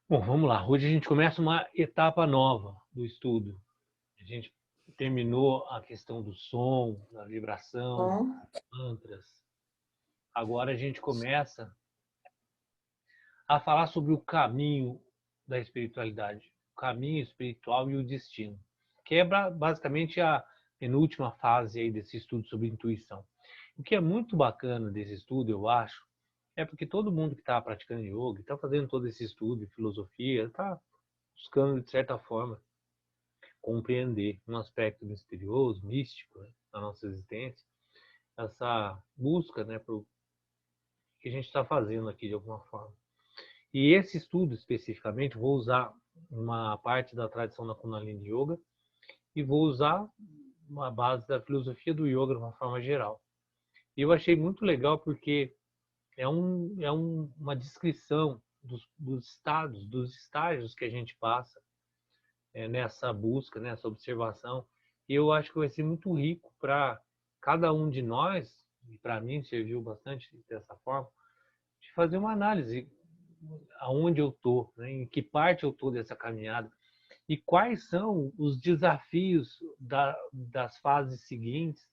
Bom, vamos lá. Hoje a gente começa uma etapa nova do estudo. A gente terminou a questão do som, da vibração, Bom, mantras. Agora a gente começa a falar sobre o caminho da espiritualidade, o caminho espiritual e o destino, que é basicamente a penúltima fase aí desse estudo sobre intuição. O que é muito bacana desse estudo, eu acho, é porque todo mundo que está praticando yoga, está fazendo todo esse estudo de filosofia, está buscando, de certa forma, compreender um aspecto misterioso, místico, né, da nossa existência, essa busca, né, por que a gente está fazendo aqui de alguma forma. E esse estudo especificamente, vou usar uma parte da tradição da Kundalini Yoga e vou usar uma base da filosofia do yoga de uma forma geral. E eu achei muito legal porque uma descrição dos estados, dos estágios que a gente passa nessa busca, nessa observação. E eu acho que vai ser muito rico para cada um de nós, e para mim serviu bastante dessa forma, de fazer uma análise aonde eu estou, né, em que parte eu estou dessa caminhada e quais são os desafios das fases seguintes,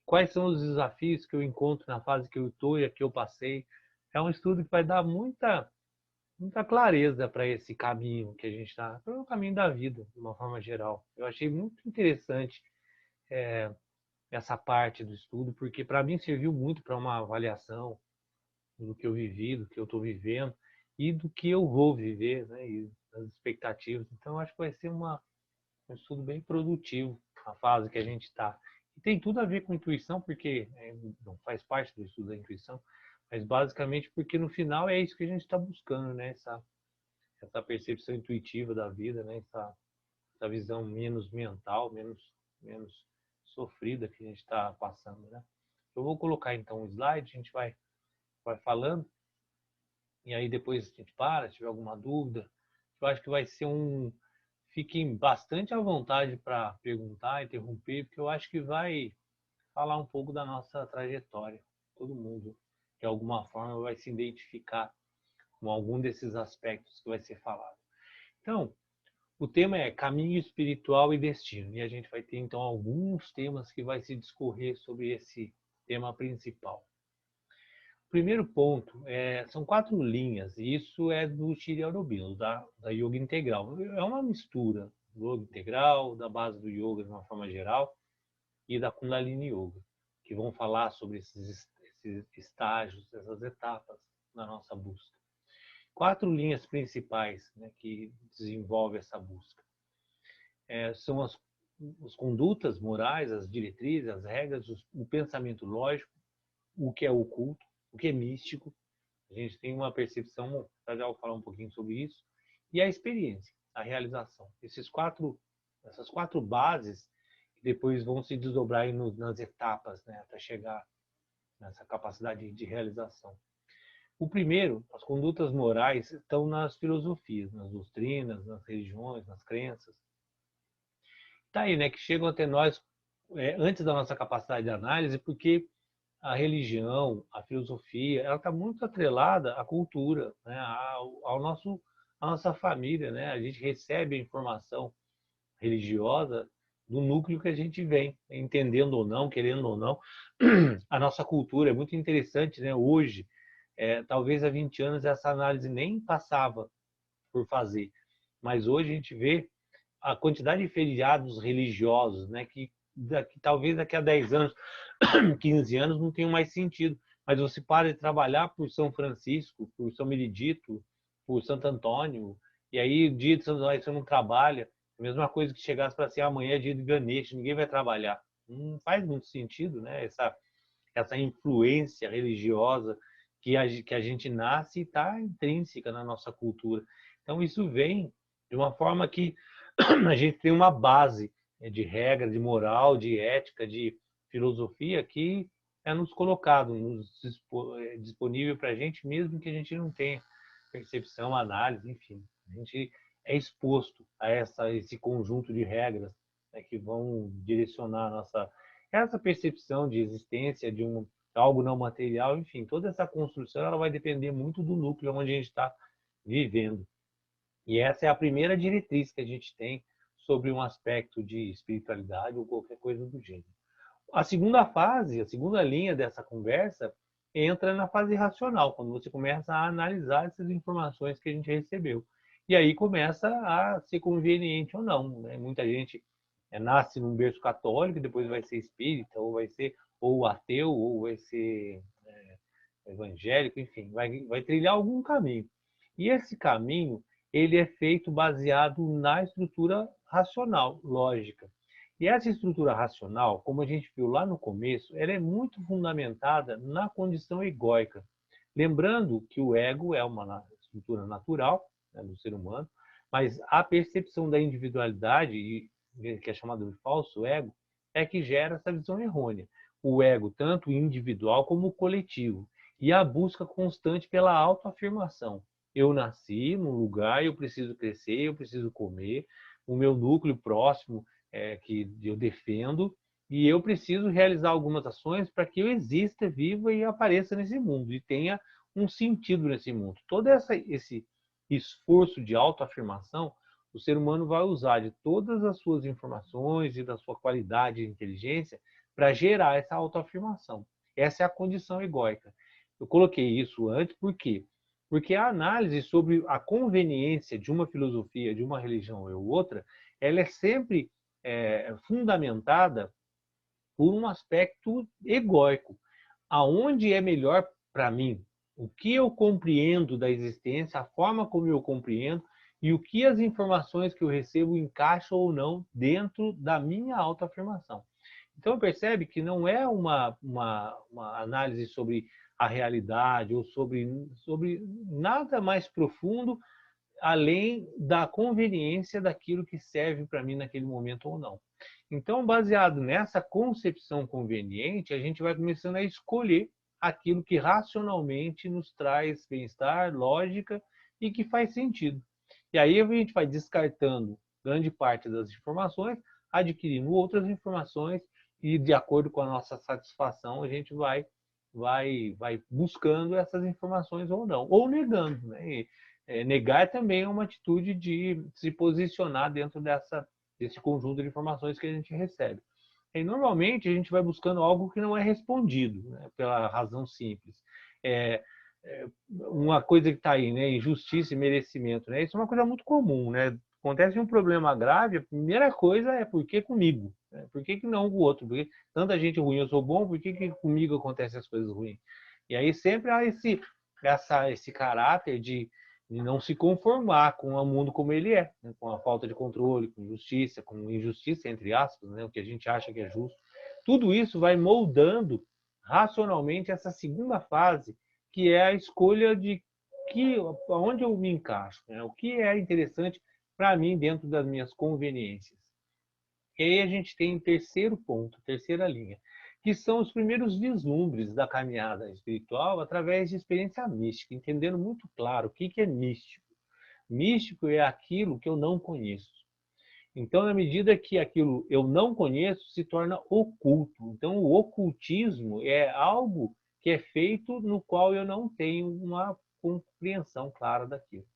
quais são os desafios que eu encontro na fase que eu estou e a que eu passei. É um estudo que vai dar muita clareza para esse caminho que a gente está, para o caminho da vida, de uma forma geral. Eu achei muito interessante essa parte do estudo, porque para mim serviu muito para uma avaliação do que eu vivi, do que eu estou vivendo e do que eu vou viver, né, e das expectativas. Então, acho que vai ser um estudo bem produtivo, a fase que a gente está. E tem tudo a ver com intuição, porque não faz parte do estudo da intuição, mas basicamente porque no final é isso que a gente está buscando, né? Essa percepção intuitiva da vida, né? Essa visão menos mental, menos sofrida que a gente está passando, né? Eu vou colocar então um slide, a gente vai falando, e aí depois a gente para, se tiver alguma dúvida. Eu acho que vai ser um. Fiquem bastante à vontade para perguntar, interromper, porque eu acho que vai falar um pouco da nossa trajetória. Todo mundo, de alguma forma, vai se identificar com algum desses aspectos que vai ser falado. Então, o tema é caminho espiritual e destino. E a gente vai ter então alguns temas que vai se discorrer sobre esse tema principal. O primeiro ponto são 4 linhas, e isso é do Shri Aurobindo, da Yoga Integral. É uma mistura do Yoga Integral, da base do Yoga de uma forma geral, e da Kundalini Yoga, que vão falar sobre esses estágios, essas etapas na nossa busca. 4 linhas principais, né, que desenvolvem essa busca. São as condutas morais, as diretrizes, as regras, o pensamento lógico, o que é oculto, o que é místico. A gente tem uma percepção, já vou falar um pouquinho sobre isso, e a experiência, a realização. Essas 4 bases que depois vão se desdobrar nas etapas, né, até chegar nessa capacidade de realização. O primeiro, as condutas morais, estão nas filosofias, nas doutrinas, nas religiões, nas crenças. Tá aí, né, que chegam até nós antes da nossa capacidade de análise, porque a religião, a filosofia, ela está muito atrelada à cultura, né, à nossa família, né? A gente recebe a informação religiosa do núcleo que a gente vem, entendendo ou não, querendo ou não. A nossa cultura é muito interessante, né? Hoje, talvez há 20 anos essa análise nem passava por fazer, mas hoje a gente vê a quantidade de feriados religiosos, né, talvez daqui a 10 anos, 15 anos não tenham mais sentido, mas você para de trabalhar por São Francisco, por São Benedito, por Santo Antônio, e aí dia de Santo Antônio você não trabalha, a mesma coisa que chegasse para ser amanhã é dia de Ganesha, ninguém vai trabalhar. Não faz muito sentido, né, essa influência religiosa que a gente nasce e está intrínseca na nossa cultura. Então isso vem de uma forma que a gente tem uma base de regra, de moral, de ética, de filosofia que é nos colocado, disponível para a gente, mesmo que a gente não tenha percepção, análise, enfim. A gente é exposto a esse conjunto de regras, né, que vão direcionar essa percepção de existência de algo não material, enfim, toda essa construção ela vai depender muito do núcleo onde a gente está vivendo. E essa é a primeira diretriz que a gente tem sobre um aspecto de espiritualidade ou qualquer coisa do gênero. A segunda fase, a segunda linha dessa conversa, entra na fase racional, quando você começa a analisar essas informações que a gente recebeu. E aí começa a ser conveniente ou não, né? Muita gente nasce num berço católico, depois vai ser espírita, ou vai ser ou ateu, ou vai ser evangélico, enfim, vai trilhar algum caminho. E esse caminho, ele é feito baseado na estrutura racional, lógica. E essa estrutura racional, como a gente viu lá no começo, ela é muito fundamentada na condição egóica. Lembrando que o ego é uma estrutura natural, né, do ser humano, mas a percepção da individualidade, que é chamada de falso ego, é que gera essa visão errônea. O ego, tanto individual como coletivo. E a busca constante pela autoafirmação. Eu nasci num lugar, eu preciso crescer, eu preciso comer, o meu núcleo próximo que eu defendo, e eu preciso realizar algumas ações para que eu exista, viva e apareça nesse mundo, e tenha um sentido nesse mundo. Todo esse esforço de autoafirmação, o ser humano vai usar de todas as suas informações e da sua qualidade de inteligência para gerar essa autoafirmação. Essa é a condição egóica. Eu coloquei isso antes, por quê? Porque a análise sobre a conveniência de uma filosofia, de uma religião ou outra, ela é sempre fundamentada por um aspecto egóico. Aonde é melhor para mim? O que eu compreendo da existência, a forma como eu compreendo e o que as informações que eu recebo encaixam ou não dentro da minha autoafirmação. Então, percebe que não é uma análise sobre a realidade ou sobre nada mais profundo além da conveniência daquilo que serve para mim naquele momento ou não. Então, baseado nessa concepção conveniente, a gente vai começando a escolher aquilo que racionalmente nos traz bem-estar, lógica e que faz sentido. E aí a gente vai descartando grande parte das informações, adquirindo outras informações e, de acordo com a nossa satisfação, a gente vai buscando essas informações ou não, ou negando, né? Negar também é uma atitude de se posicionar dentro desse conjunto de informações que a gente recebe. E normalmente a gente vai buscando algo que não é respondido, né, pela razão simples. Uma coisa que está aí, né, injustiça e merecimento, né, isso é uma coisa muito comum, né? Acontece um problema grave, a primeira coisa é por que comigo? Né? Por que não com o outro? Porque tanta gente ruim, eu sou bom, por que comigo acontecem as coisas ruins? E aí sempre há esse caráter de não se conformar com o mundo como ele é, né? Com a falta de controle, com injustiça, entre aspas, né? O que a gente acha que é justo. Tudo isso vai moldando racionalmente essa segunda fase, que é a escolha de onde eu me encaixo, né? O que é interessante para mim dentro das minhas conveniências. E aí a gente tem o terceiro ponto, terceira linha, que são os primeiros vislumbres da caminhada espiritual através de experiência mística, entendendo muito claro o que é místico. Místico é aquilo que eu não conheço. Então, na medida que aquilo eu não conheço, se torna oculto. Então, o ocultismo é algo que é feito no qual eu não tenho uma compreensão clara daquilo.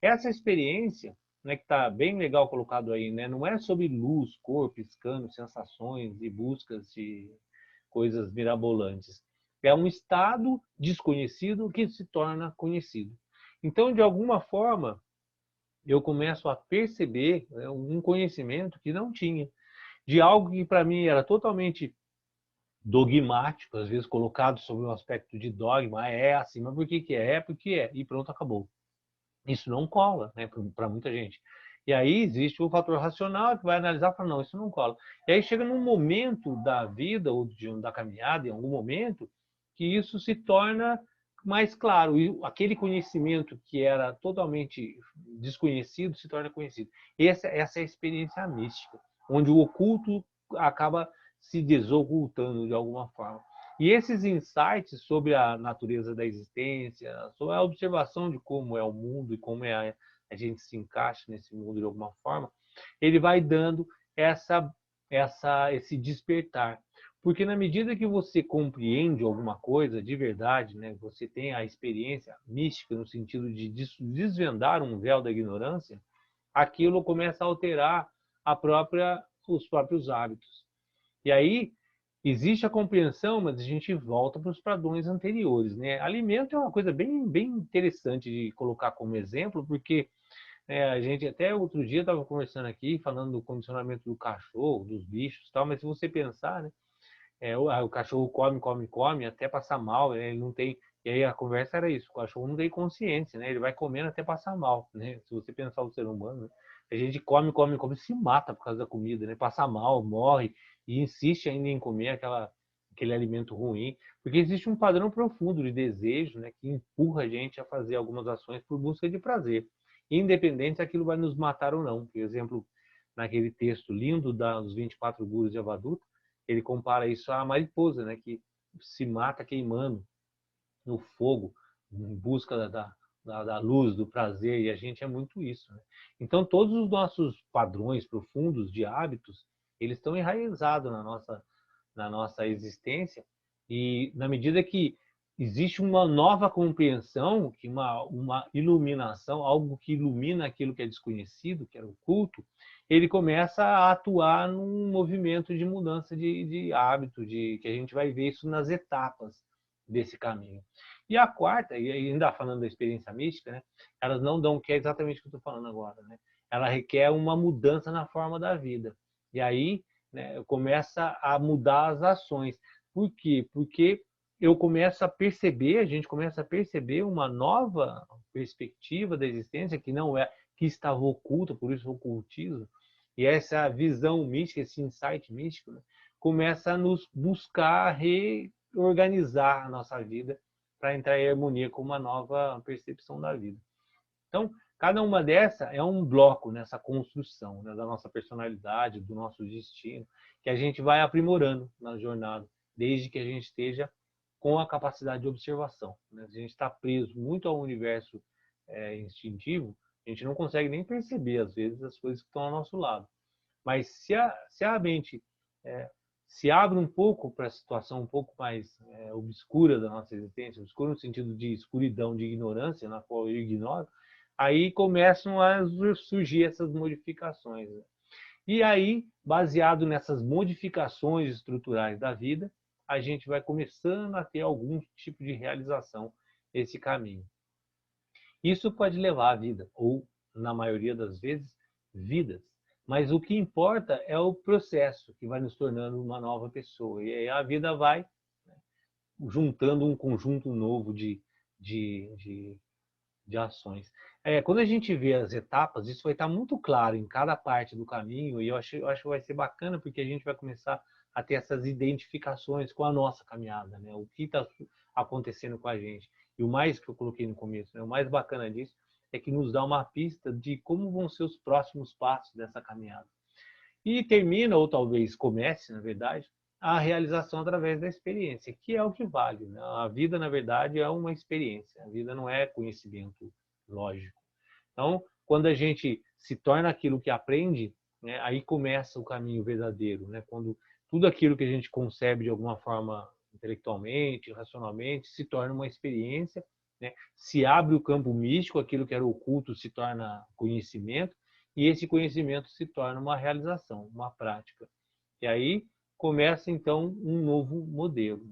Essa experiência, né, que está bem legal colocado aí, né, não é sobre luz, cor, piscando, sensações e buscas de coisas mirabolantes. É um estado desconhecido que se torna conhecido. Então, de alguma forma, eu começo a perceber, né, um conhecimento que não tinha, de algo que para mim era totalmente dogmático, às vezes colocado sobre um aspecto de dogma, é assim, mas por que que é? É porque é, e pronto, acabou. Isso não cola, né, para muita gente. E aí existe o fator racional que vai analisar e falar, não, isso não cola. E aí chega num momento da vida ou da caminhada, em algum momento, que isso se torna mais claro. E aquele conhecimento que era totalmente desconhecido se torna conhecido. Essa é a experiência mística, onde o oculto acaba se desocultando de alguma forma. E esses insights sobre a natureza da existência, sobre a observação de como é o mundo e como a gente se encaixa nesse mundo de alguma forma, ele vai dando esse despertar. Porque na medida que você compreende alguma coisa de verdade, né, você tem a experiência mística no sentido de desvendar um véu da ignorância, aquilo começa a alterar os próprios hábitos. E aí existe a compreensão, mas a gente volta para os padrões anteriores, né? Alimento é uma coisa bem interessante de colocar como exemplo, porque a gente até outro dia estava conversando aqui, falando do condicionamento do cachorro, dos bichos e tal, mas se você pensar, né? O cachorro come, até passar mal, né? Ele não tem. E aí a conversa era isso: o cachorro não tem consciência, né? Ele vai comendo até passar mal, né? Se você pensar o ser humano, né? A gente come, se mata por causa da comida, né? Passa mal, morre e insiste ainda em comer aquele alimento ruim, porque existe um padrão profundo de desejo, né? Que empurra a gente a fazer algumas ações por busca de prazer, independente se aquilo vai nos matar ou não. Por exemplo, naquele texto lindo dos 24 Gurus de Avadhuta, ele compara isso à mariposa, né, que se mata queimando no fogo, em busca da luz, do prazer, e a gente é muito isso. Né? Então, todos os nossos padrões profundos de hábitos, eles estão enraizados na nossa existência, e na medida que existe uma nova compreensão, que uma iluminação, algo que ilumina aquilo que é desconhecido, que era oculto, ele começa a atuar num movimento de mudança de hábito, que a gente vai ver isso nas etapas desse caminho. E a quarta, e ainda falando da experiência mística, né, elas não dão, que é exatamente o que eu estou falando agora, né? Ela requer uma mudança na forma da vida. E aí, né, começa a mudar as ações. Por quê? Porque eu começo a perceber, a gente começa a perceber uma nova perspectiva da existência que não é, que estava oculta, por isso o ocultismo, e essa visão mística, esse insight místico, né, começa a nos buscar reorganizar a nossa vida para entrar em harmonia com uma nova percepção da vida. Então, cada uma dessa é um bloco nessa construção, né, da nossa personalidade, do nosso destino, que a gente vai aprimorando na jornada, desde que a gente esteja com a capacidade de observação. Né? Se a gente está preso muito ao universo instintivo, a gente não consegue nem perceber, às vezes, as coisas que estão ao nosso lado. Mas se a mente se abre um pouco para a situação um pouco mais obscura da nossa existência, obscura no sentido de escuridão, de ignorância, na qual eu ignoro, aí começam a surgir essas modificações. Né? E aí, baseado nessas modificações estruturais da vida, a gente vai começando a ter algum tipo de realização esse caminho. Isso pode levar à vida, ou, na maioria das vezes, vidas. Mas o que importa é o processo que vai nos tornando uma nova pessoa. E aí a vida vai, né, juntando um conjunto novo de ações. Quando a gente vê as etapas, isso vai estar muito claro em cada parte do caminho, e eu acho que vai ser bacana, porque a gente vai começar a ter essas identificações com a nossa caminhada, né? O que está acontecendo com a gente. E o mais que eu coloquei no começo, né? O mais bacana disso é que nos dá uma pista de como vão ser os próximos passos dessa caminhada. E termina, ou talvez comece, na verdade, a realização através da experiência, que é o que vale. Né? A vida, na verdade, é uma experiência. A vida não é conhecimento lógico. Então, quando a gente se torna aquilo que aprende, né, aí começa o caminho verdadeiro. Né? Quando tudo aquilo que a gente concebe de alguma forma intelectualmente, racionalmente, se torna uma experiência, né? Se abre o campo místico, aquilo que era oculto se torna conhecimento, e esse conhecimento se torna uma realização, uma prática. E aí começa, então, um novo modelo.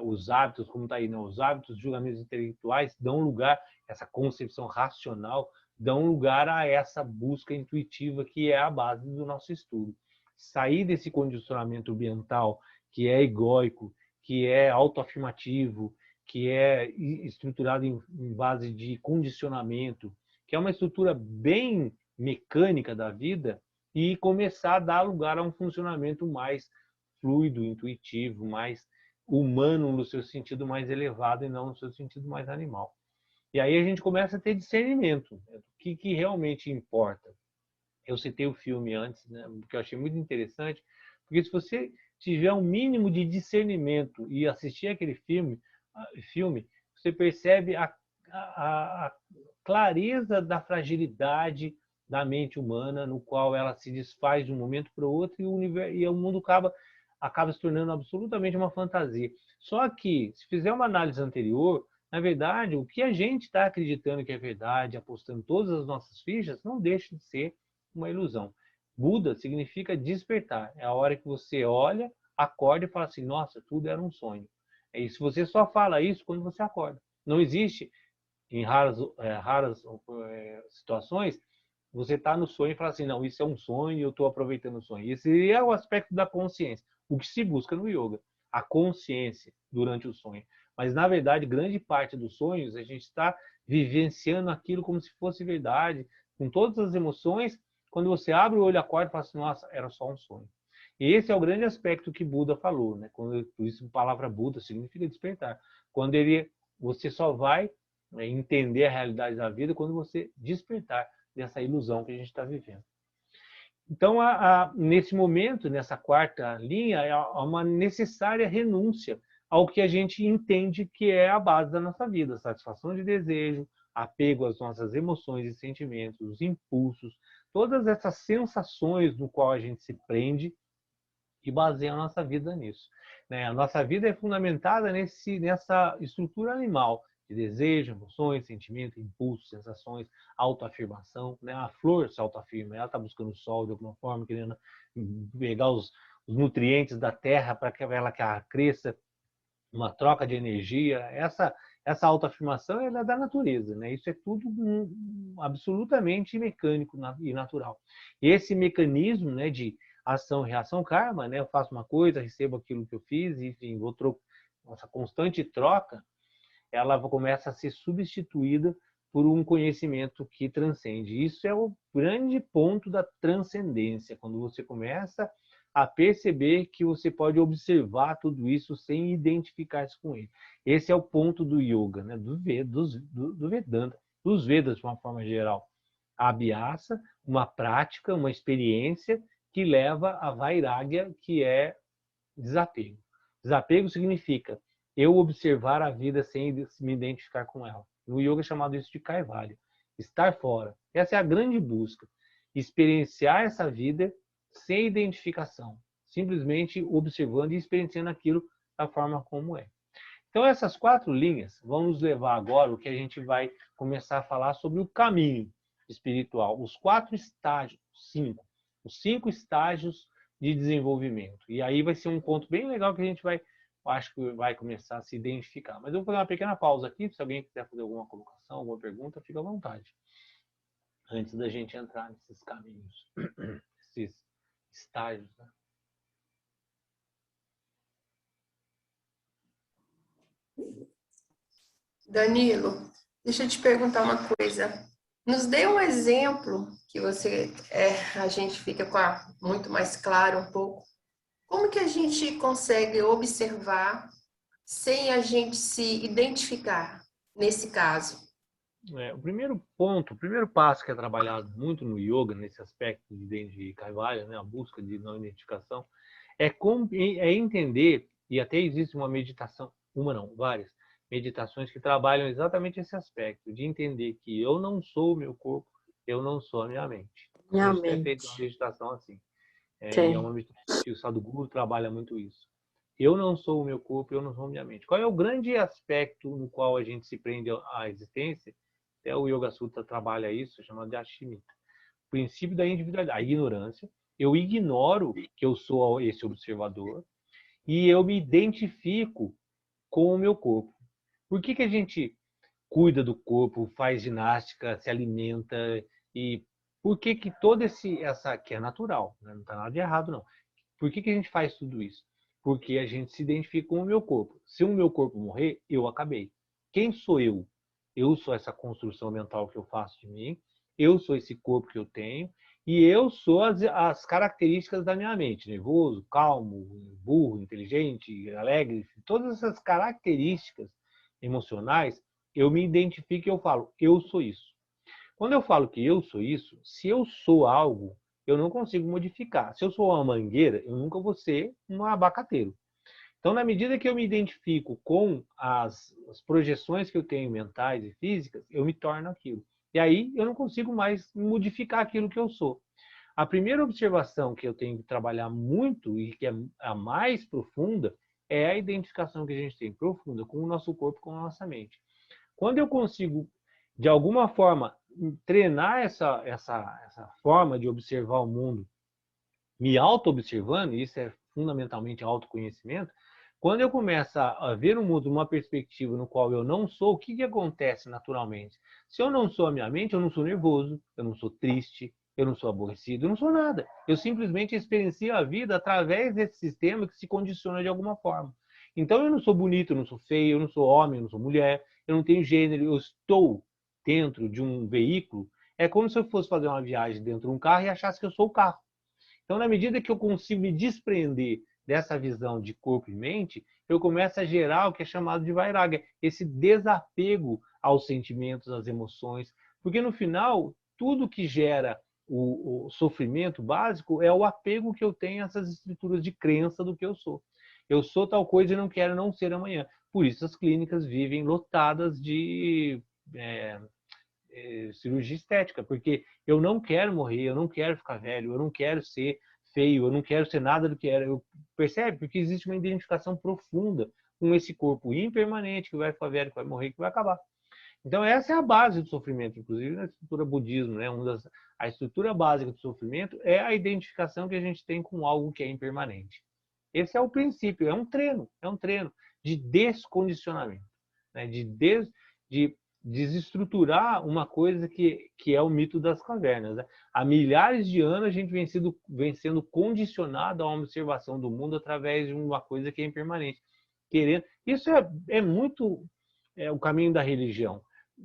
Os hábitos, como está aí, né? Os hábitos, os julgamentos intelectuais dão lugar, essa concepção racional, dão lugar a essa busca intuitiva que é a base do nosso estudo. Sair desse condicionamento ambiental que é egóico, que é autoafirmativo, que é estruturado em base de condicionamento, que é uma estrutura bem mecânica da vida, e começar a dar lugar a um funcionamento mais fluido, intuitivo, mais humano no seu sentido mais elevado e não no seu sentido mais animal. E aí a gente começa a ter discernimento, né, do que realmente importa. Eu citei o filme antes, né, porque eu achei muito interessante, porque se você tiver um mínimo de discernimento e assistir aquele filme você percebe a clareza da fragilidade da mente humana, no qual ela se desfaz de um momento para o outro e o mundo acaba acaba se tornando absolutamente uma fantasia. Só que, se fizer uma análise anterior, na verdade, o que a gente está acreditando que é verdade, apostando todas as nossas fichas, não deixa de ser uma ilusão. Buda significa despertar. É a hora que você olha, acorda e fala assim, nossa, tudo era um sonho. E se você só fala isso quando você acorda. Não existe, em raras situações, você está no sonho e fala assim, não, isso é um sonho e eu estou aproveitando o sonho. Esse é o aspecto da consciência, o que se busca no yoga, a consciência durante o sonho. Mas, na verdade, grande parte dos sonhos, a gente está vivenciando aquilo como se fosse verdade, com todas as emoções. Quando você abre o olho, acorda e fala assim, nossa, era só um sonho. E esse é o grande aspecto que Buda falou, né? Por isso a palavra Buda significa despertar. Quando você só vai entender a realidade da vida quando você despertar dessa ilusão que a gente está vivendo. Então, nesse momento, nessa quarta linha, há uma necessária renúncia ao que a gente entende que é a base da nossa vida, satisfação de desejo, apego às nossas emoções e sentimentos, os impulsos, todas essas sensações no qual a gente se prende e baseia a nossa vida nisso. A nossa vida é fundamentada nessa estrutura animal, de desejo, emoções, sentimento, impulso, sensações, autoafirmação. A flor se autoafirma, ela está buscando o sol de alguma forma, querendo pegar os nutrientes da terra para que ela cresça, uma troca de energia. Essa autoafirmação é da natureza, Isso é tudo absolutamente mecânico e natural. E esse mecanismo, de ação e reação, karma, Eu faço uma coisa, recebo aquilo que eu fiz, enfim, essa constante troca, ela começa a ser substituída por um conhecimento que transcende. Isso é o grande ponto da transcendência, quando você começa a perceber que você pode observar tudo isso sem identificar-se com ele. Esse é o ponto do yoga, do Vedanta, dos Vedas de uma forma geral. A Abhyasa, uma prática, uma experiência que leva a Vairagya, que é desapego. Desapego significa eu observar a vida sem me identificar com ela. No yoga é chamado isso de Kaivalya, estar fora. Essa é a grande busca. Experienciar essa vida sem identificação, simplesmente observando e experienciando aquilo da forma como é. Então, essas 4 linhas vão nos levar agora, o que a gente vai começar a falar sobre o caminho espiritual, os 4 estágios, os 5 estágios de desenvolvimento. E aí vai ser um ponto bem legal que a gente acho que vai começar a se identificar. Mas eu vou fazer uma pequena pausa aqui, se alguém quiser fazer alguma colocação, alguma pergunta, fica à vontade. Antes da gente entrar nesses caminhos, esses estágios. Danilo, deixa eu te perguntar uma coisa. Nos dê um exemplo que a gente fica muito mais claro um pouco. Como que a gente consegue observar sem a gente se identificar nesse caso? O primeiro ponto, o primeiro passo que é trabalhado muito no yoga, nesse aspecto de Kaivalya, a busca de não identificação, é entender, e até existe uma meditação, várias meditações que trabalham exatamente esse aspecto, de entender que eu não sou o meu corpo, eu não sou a minha mente. Minha Isso é feito uma mente. meditação assim. E é Sim. uma meditação que o Sadhguru trabalha muito isso. Eu não sou o meu corpo, eu não sou a minha mente. Qual é o grande aspecto no qual a gente se prende à existência? Até o Yoga Sutra trabalha isso, chamado de Ashimita. O princípio da individualidade, a ignorância. Eu ignoro que eu sou esse observador e eu me identifico com o meu corpo. Por que a gente cuida do corpo, faz ginástica, se alimenta e por que toda essa que é natural, não está nada de errado não. Por que a gente faz tudo isso? Porque a gente se identifica com o meu corpo. Se o meu corpo morrer, eu acabei. Quem sou eu? Eu sou essa construção mental que eu faço de mim, eu sou esse corpo que eu tenho, e eu sou as características da minha mente. Nervoso, calmo, burro, inteligente, alegre, todas essas características emocionais, eu me identifico e eu falo, eu sou isso. Quando eu falo que eu sou isso, se eu sou algo, eu não consigo modificar. Se eu sou uma mangueira, eu nunca vou ser um abacateiro. Então, na medida que eu me identifico com as projeções que eu tenho mentais e físicas, eu me torno aquilo. E aí eu não consigo mais modificar aquilo que eu sou. A primeira observação que eu tenho que trabalhar muito e que é a mais profunda é a identificação que a gente tem profunda com o nosso corpo, com a nossa mente. Quando eu consigo, de alguma forma, treinar essa forma de observar o mundo, me auto-observando, isso é fundamentalmente autoconhecimento, quando eu começo a ver o mundo numa perspectiva no qual eu não sou, o que acontece naturalmente? Se eu não sou a minha mente, eu não sou nervoso, eu não sou triste, eu não sou aborrecido, eu não sou nada. Eu simplesmente experiencio a vida através desse sistema que se condiciona de alguma forma. Então eu não sou bonito, eu não sou feio, eu não sou homem, eu não sou mulher, eu não tenho gênero, eu estou dentro de um veículo. É como se eu fosse fazer uma viagem dentro de um carro e achasse que eu sou o carro. Então, na medida que eu consigo me desprender dessa visão de corpo e mente, eu começo a gerar o que é chamado de vairagya, esse desapego aos sentimentos, às emoções, porque no final, tudo que gera o sofrimento básico é o apego que eu tenho a essas estruturas de crença do que eu sou. Eu sou tal coisa e não quero não ser amanhã. Por isso as clínicas vivem lotadas de cirurgia estética, porque eu não quero morrer, eu não quero ficar velho, eu não quero ser feio, eu não quero ser nada do que era. Percebe? Porque existe uma identificação profunda com esse corpo impermanente que vai ficar velho, que vai morrer, que vai acabar. Então essa é a base do sofrimento, inclusive na estrutura budismo, né? A estrutura básica do sofrimento é a identificação que a gente tem com algo que é impermanente. Esse é o princípio, é um treino de descondicionamento, né? De desestruturar uma coisa que é o mito das cavernas. Né? Há milhares de anos a gente vem sendo condicionado a uma observação do mundo através de uma coisa que é impermanente. Isso é muito o caminho da religião.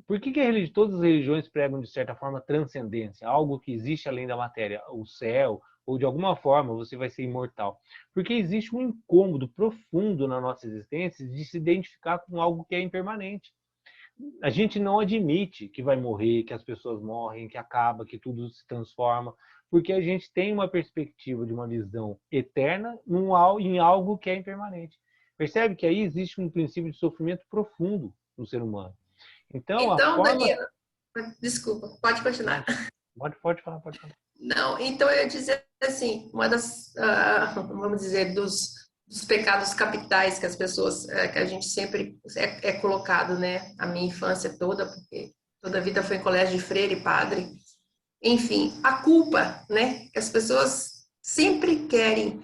Por que todas as religiões pregam, de certa forma, transcendência? Algo que existe além da matéria, o céu, ou de alguma forma você vai ser imortal. Porque existe um incômodo profundo na nossa existência de se identificar com algo que é impermanente. A gente não admite que vai morrer, que as pessoas morrem, que acaba, que tudo se transforma, porque a gente tem uma perspectiva de uma visão eterna em algo que é impermanente. Percebe que aí existe um princípio de sofrimento profundo no ser humano. Então, a Então, forma... Danilo, desculpa, pode continuar. Pode falar, pode falar. Não, então eu ia dizer assim, uma das, vamos dizer, dos pecados capitais que as pessoas, que a gente sempre é colocado, né? A minha infância toda, porque toda a vida foi em colégio de freira e padre. Enfim, a culpa, né? Que as pessoas sempre querem,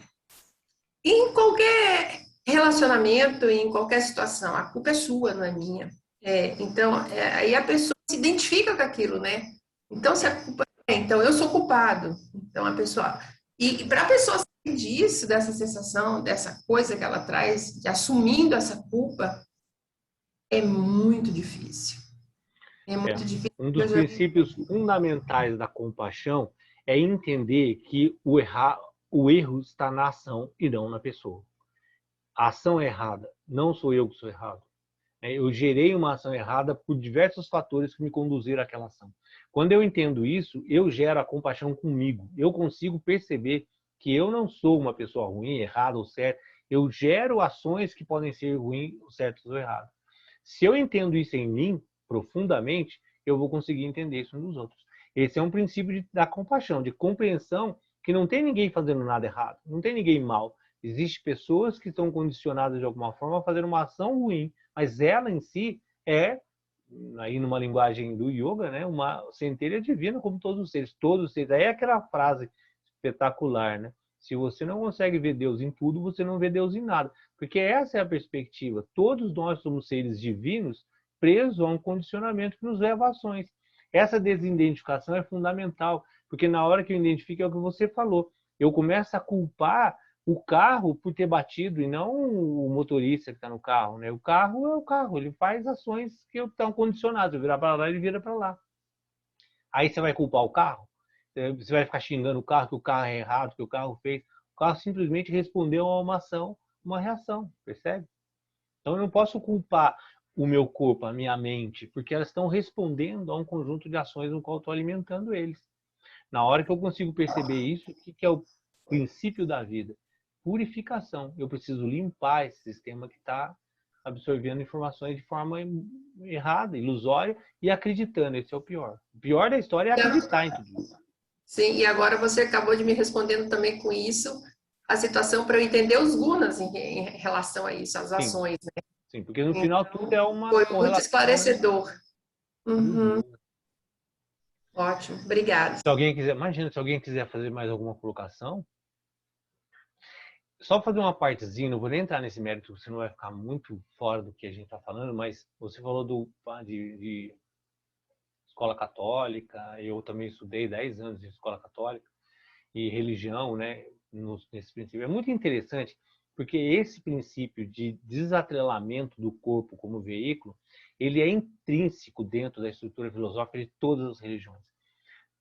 em qualquer relacionamento, em qualquer situação, a culpa é sua, não é minha. Então, aí a pessoa se identifica com aquilo, né? Então, se a culpa então eu sou culpado. Então a pessoa e para a pessoa sair disso, dessa sensação, dessa coisa que ela traz, de assumindo essa culpa, é muito difícil. É muito difícil. Um dos princípios fundamentais da compaixão é entender que o erro está na ação e não na pessoa. A ação é errada, não sou eu que sou errado. Eu gerei uma ação errada por diversos fatores que me conduziram àquela ação. Quando eu entendo isso, eu gero a compaixão comigo. Eu consigo perceber que eu não sou uma pessoa ruim, errada ou certa. Eu gero ações que podem ser ruins, certas ou erradas. Se eu entendo isso em mim, profundamente, eu vou conseguir entender isso nos outros. Esse é um princípio da compaixão, de compreensão que não tem ninguém fazendo nada errado, não tem ninguém mal. Existem pessoas que estão condicionadas de alguma forma a fazer uma ação ruim, mas ela em si é, aí numa linguagem do yoga, né, uma centelha divina como todos os seres. Todos os seres. Aí é aquela frase espetacular, né? Se você não consegue ver Deus em tudo, você não vê Deus em nada. Porque essa é a perspectiva. Todos nós somos seres divinos presos a um condicionamento que nos leva a ações. Essa desidentificação é fundamental, porque na hora que eu identifico é o que você falou. Eu começo a culpar o carro por ter batido e não o motorista que está no carro, né? O carro é o carro, ele faz ações que estão condicionadas. Eu virar para lá, ele vira para lá. Aí você vai culpar o carro? Você vai ficar xingando o carro, que o carro é errado, que o carro fez. O carro simplesmente respondeu a uma ação, uma reação, percebe? Então eu não posso culpar o meu corpo, a minha mente, porque elas estão respondendo a um conjunto de ações no qual eu estou alimentando eles. Na hora que eu consigo perceber isso, o que é o princípio da vida? Purificação. Eu preciso limpar esse sistema que está absorvendo informações de forma errada, ilusória e acreditando. Esse é o pior. O pior da história é acreditar em tudo isso. Sim, e agora você acabou de me respondendo também com isso, a situação para eu entender os gunas em relação a isso, as Sim, ações, né? sim, porque no final tudo Então, é uma foi muito correlação esclarecedor. dos Uhum, gunas. ótimo, obrigada. Se alguém quiser, imagina, se alguém quiser fazer mais alguma colocação, só fazer uma partezinha, não vou nem entrar nesse mérito, você não vai ficar muito fora do que a gente está falando, mas você falou de escola católica, eu também estudei 10 anos de escola católica, e religião, né, nesse princípio. É muito interessante, porque esse princípio de desatrelamento do corpo como veículo, ele é intrínseco dentro da estrutura filosófica de todas as religiões.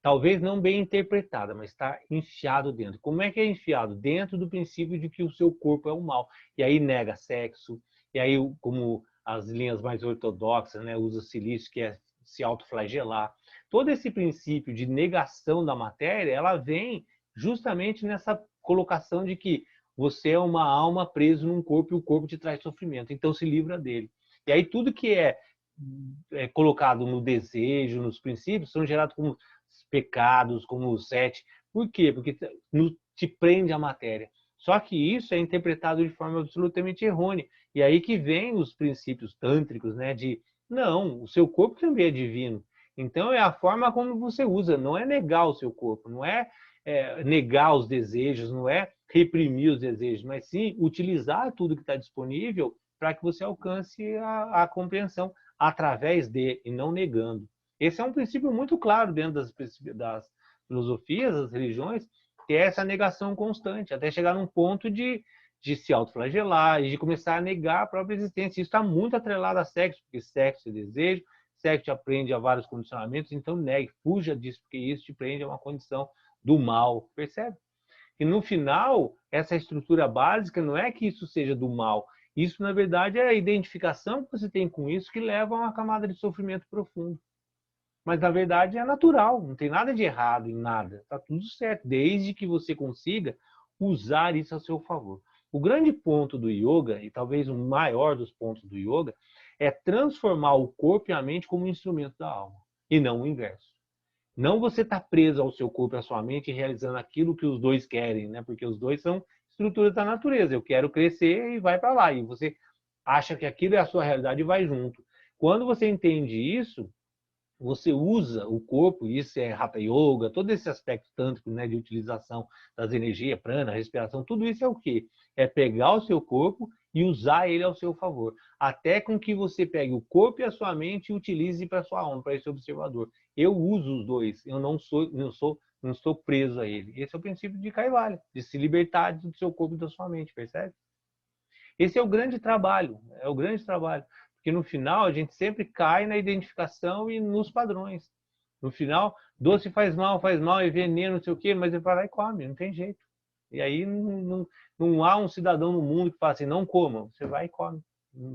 Talvez não bem interpretada, mas está enfiado dentro. Como é que é enfiado? Dentro do princípio de que o seu corpo é o mal. E aí nega sexo, e aí, como as linhas mais ortodoxas, né, usa silício, que é se autoflagelar. Todo esse princípio de negação da matéria, ela vem justamente nessa colocação de que você é uma alma presa num corpo e o corpo te traz sofrimento. Então se livra dele. E aí tudo que é colocado no desejo, nos princípios, são gerados como pecados, como os 7. Por quê? Porque te prende a matéria. Só que isso é interpretado de forma absolutamente errônea. E aí que vem os princípios tântricos, né? De não, o seu corpo também é divino. Então é a forma como você usa, não é negar o seu corpo, não é negar os desejos, não é reprimir os desejos, mas sim utilizar tudo que está disponível para que você alcance a compreensão através de e não negando. Esse é um princípio muito claro dentro das filosofias, das religiões, que é essa negação constante, até chegar num ponto de se autoflagelar e de começar a negar a própria existência. Isso está muito atrelado a sexo, porque sexo é desejo, sexo te aprende a vários condicionamentos, então negue, fuja disso, porque isso te prende a uma condição do mal, percebe? E no final, essa estrutura básica não é que isso seja do mal, isso na verdade é a identificação que você tem com isso que leva a uma camada de sofrimento profundo. Mas na verdade é natural, não tem nada de errado em nada, está tudo certo, desde que você consiga usar isso a seu favor. O grande ponto do yoga, e talvez o maior dos pontos do yoga, é transformar o corpo e a mente como um instrumento da alma, e não o inverso. Não você está preso ao seu corpo e à sua mente realizando aquilo que os dois querem, né? Porque os dois são estruturas da natureza. Eu quero crescer e vai para lá. E você acha que aquilo é a sua realidade e vai junto. Quando você entende isso, você usa o corpo, isso é Hatha Yoga, todo esse aspecto tântrico, né, de utilização das energias, prana, respiração, tudo isso é o quê? É pegar o seu corpo e usar ele ao seu favor, até com que você pegue o corpo e a sua mente e utilize para a sua alma, para esse observador. Eu uso os dois, eu não estou preso a ele. Esse é o princípio de Kaivalya, de se libertar do seu corpo e da sua mente, percebe? Esse é o grande trabalho, é o grande trabalho. Porque no final a gente sempre cai na identificação e nos padrões. No final, doce faz mal, é veneno, não sei o quê, mas ele vai lá e come, não tem jeito. E aí não há um cidadão no mundo que fala assim, não coma, você vai e come.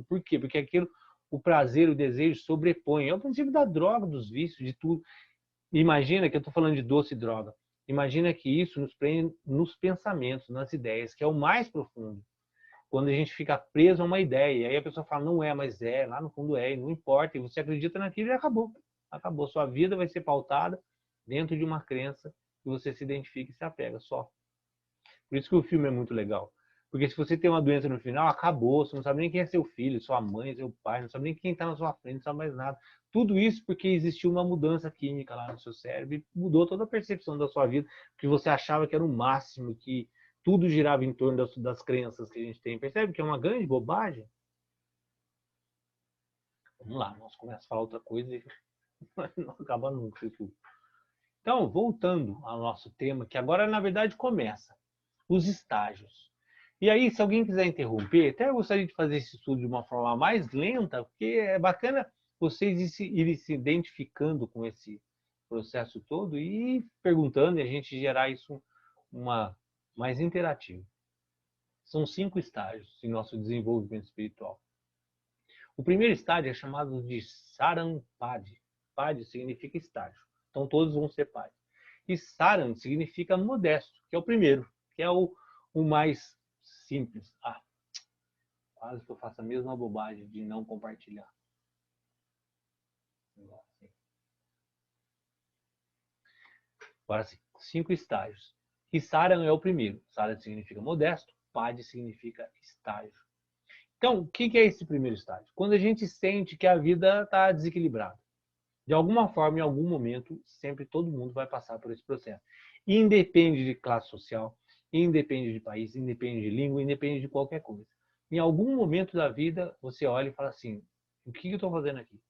Por quê? Porque aquilo, o prazer, o desejo sobrepõe. É o princípio da droga, dos vícios, de tudo. Imagina que eu estou falando de doce e droga. Imagina que isso nos prende nos pensamentos, nas ideias, que é o mais profundo quando a gente fica preso a uma ideia. E aí a pessoa fala, não é, mas é, lá no fundo é, e não importa. E você acredita naquilo e acabou. Acabou. Sua vida vai ser pautada dentro de uma crença que você se identifica e se apega só. Por isso que o filme é muito legal. Porque se você tem uma doença no final, acabou. Você não sabe nem quem é seu filho, sua mãe, seu pai, não sabe nem quem está na sua frente, não sabe mais nada. Tudo isso porque existiu uma mudança química lá no seu cérebro e mudou toda a percepção da sua vida, que você achava que era o máximo, que tudo girava em torno das crenças que a gente tem. Percebe que é uma grande bobagem? Vamos lá, nós começamos a falar outra coisa e não acaba nunca. Então, voltando ao nosso tema, que agora na verdade começa, os estágios. E aí, se alguém quiser interromper, até eu gostaria de fazer esse estudo de uma forma mais lenta, porque é bacana vocês irem se identificando com esse processo todo e perguntando e a gente gerar isso uma mais interativo. São 5 estágios em nosso desenvolvimento espiritual. O primeiro estágio é chamado de Sarampadi. Padi significa estágio. Então todos vão ser Padi. E Saran significa modesto, que é o primeiro, que é o mais simples. Ah, quase que eu faço a mesma bobagem de não compartilhar. Agora sim. 5 estágios. E Saran é o primeiro. Saran significa modesto, Pad significa estágio. Então, o que é esse primeiro estágio? Quando a gente sente que a vida está desequilibrada. De alguma forma, em algum momento, sempre todo mundo vai passar por esse processo. Independe de classe social, independe de país, independe de língua, independe de qualquer coisa. Em algum momento da vida, você olha e fala assim, o que eu estou fazendo aqui?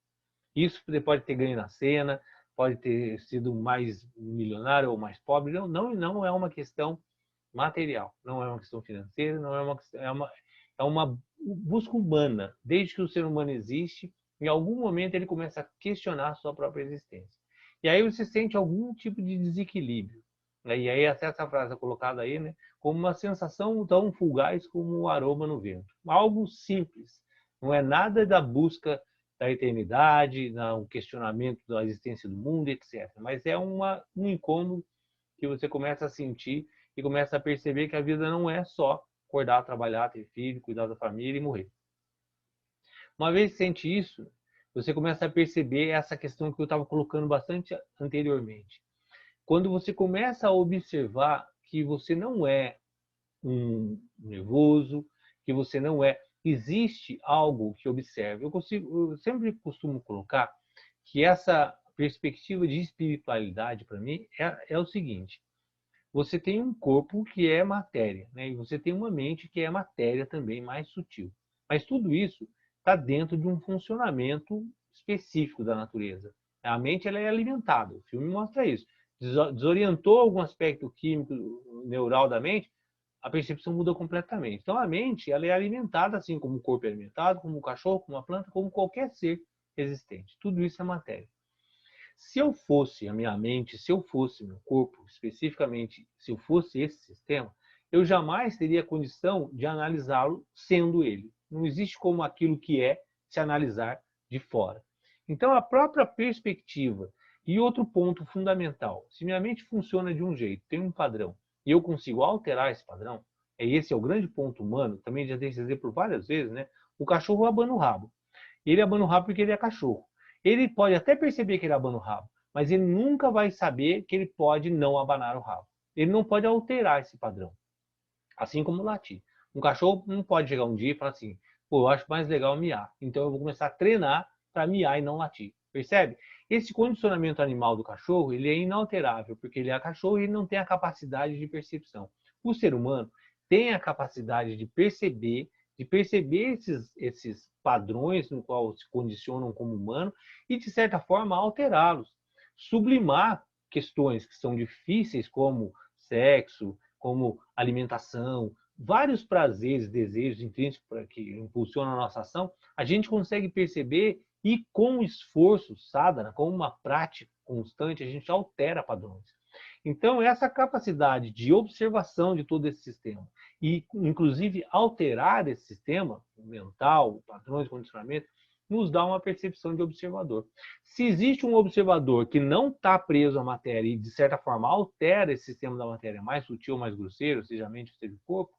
Isso pode ter ganho na cena, pode ter sido mais milionário ou mais pobre. Não é uma questão material, não é uma questão financeira, não é uma questão, é uma busca humana. Desde que o ser humano existe, em algum momento ele começa a questionar a sua própria existência. E aí você sente algum tipo de desequilíbrio. Né? E aí até essa frase é colocada aí, né? Como uma sensação tão fugaz como o aroma no vento. Algo simples. Não é nada da busca da eternidade, um questionamento da existência do mundo, etc. Mas é um incômodo que você começa a sentir e começa a perceber que a vida não é só acordar, trabalhar, ter filho, cuidar da família e morrer. Uma vez que sente isso, você começa a perceber essa questão que eu estava colocando bastante anteriormente. Quando você começa a observar que você não é um nervoso, que você não é... Existe algo que observe. Eu sempre costumo colocar que essa perspectiva de espiritualidade, para mim, é o seguinte. Você tem um corpo que é matéria, né? E você tem uma mente que é matéria também, mais sutil. Mas tudo isso está dentro de um funcionamento específico da natureza. A mente ela é alimentada, o filme mostra isso. Desorientou algum aspecto químico, neural da mente, a percepção muda completamente. Então a mente ela é alimentada assim como o corpo é alimentado, como o cachorro, como a planta, como qualquer ser existente. Tudo isso é matéria. Se eu fosse a minha mente, se eu fosse meu corpo, especificamente, se eu fosse esse sistema, eu jamais teria condição de analisá-lo sendo ele. Não existe como aquilo que é se analisar de fora. Então, a própria perspectiva. E outro ponto fundamental, se minha mente funciona de um jeito, tem um padrão, e eu consigo alterar esse padrão, esse é o grande ponto humano, também já dei esse exemplo várias vezes, né? O cachorro abana o rabo. Ele abana o rabo porque ele é cachorro. Ele pode até perceber que ele abana o rabo, mas ele nunca vai saber que ele pode não abanar o rabo. Ele não pode alterar esse padrão. Assim como latir. Um cachorro não pode chegar um dia e falar assim, pô, eu acho mais legal miar. Então eu vou começar a treinar para miar e não latir. Percebe? Esse condicionamento animal do cachorro, ele é inalterável, porque ele é cachorro e ele não tem a capacidade de percepção. O ser humano tem a capacidade de perceber esses padrões no qual se condicionam como humano e, de certa forma, alterá-los. Sublimar questões que são difíceis, como sexo, como alimentação, vários prazeres, desejos intrínsecos que impulsionam a nossa ação, a gente consegue perceber e com esforço, sadhana, com uma prática constante, a gente altera padrões. Então, essa capacidade de observação de todo esse sistema e, inclusive, alterar esse sistema mental, padrões, condicionamento, nos dá uma percepção de observador. Se existe um observador que não está preso à matéria e, de certa forma, altera esse sistema da matéria mais sutil, mais grosseiro, seja a mente, seja o corpo,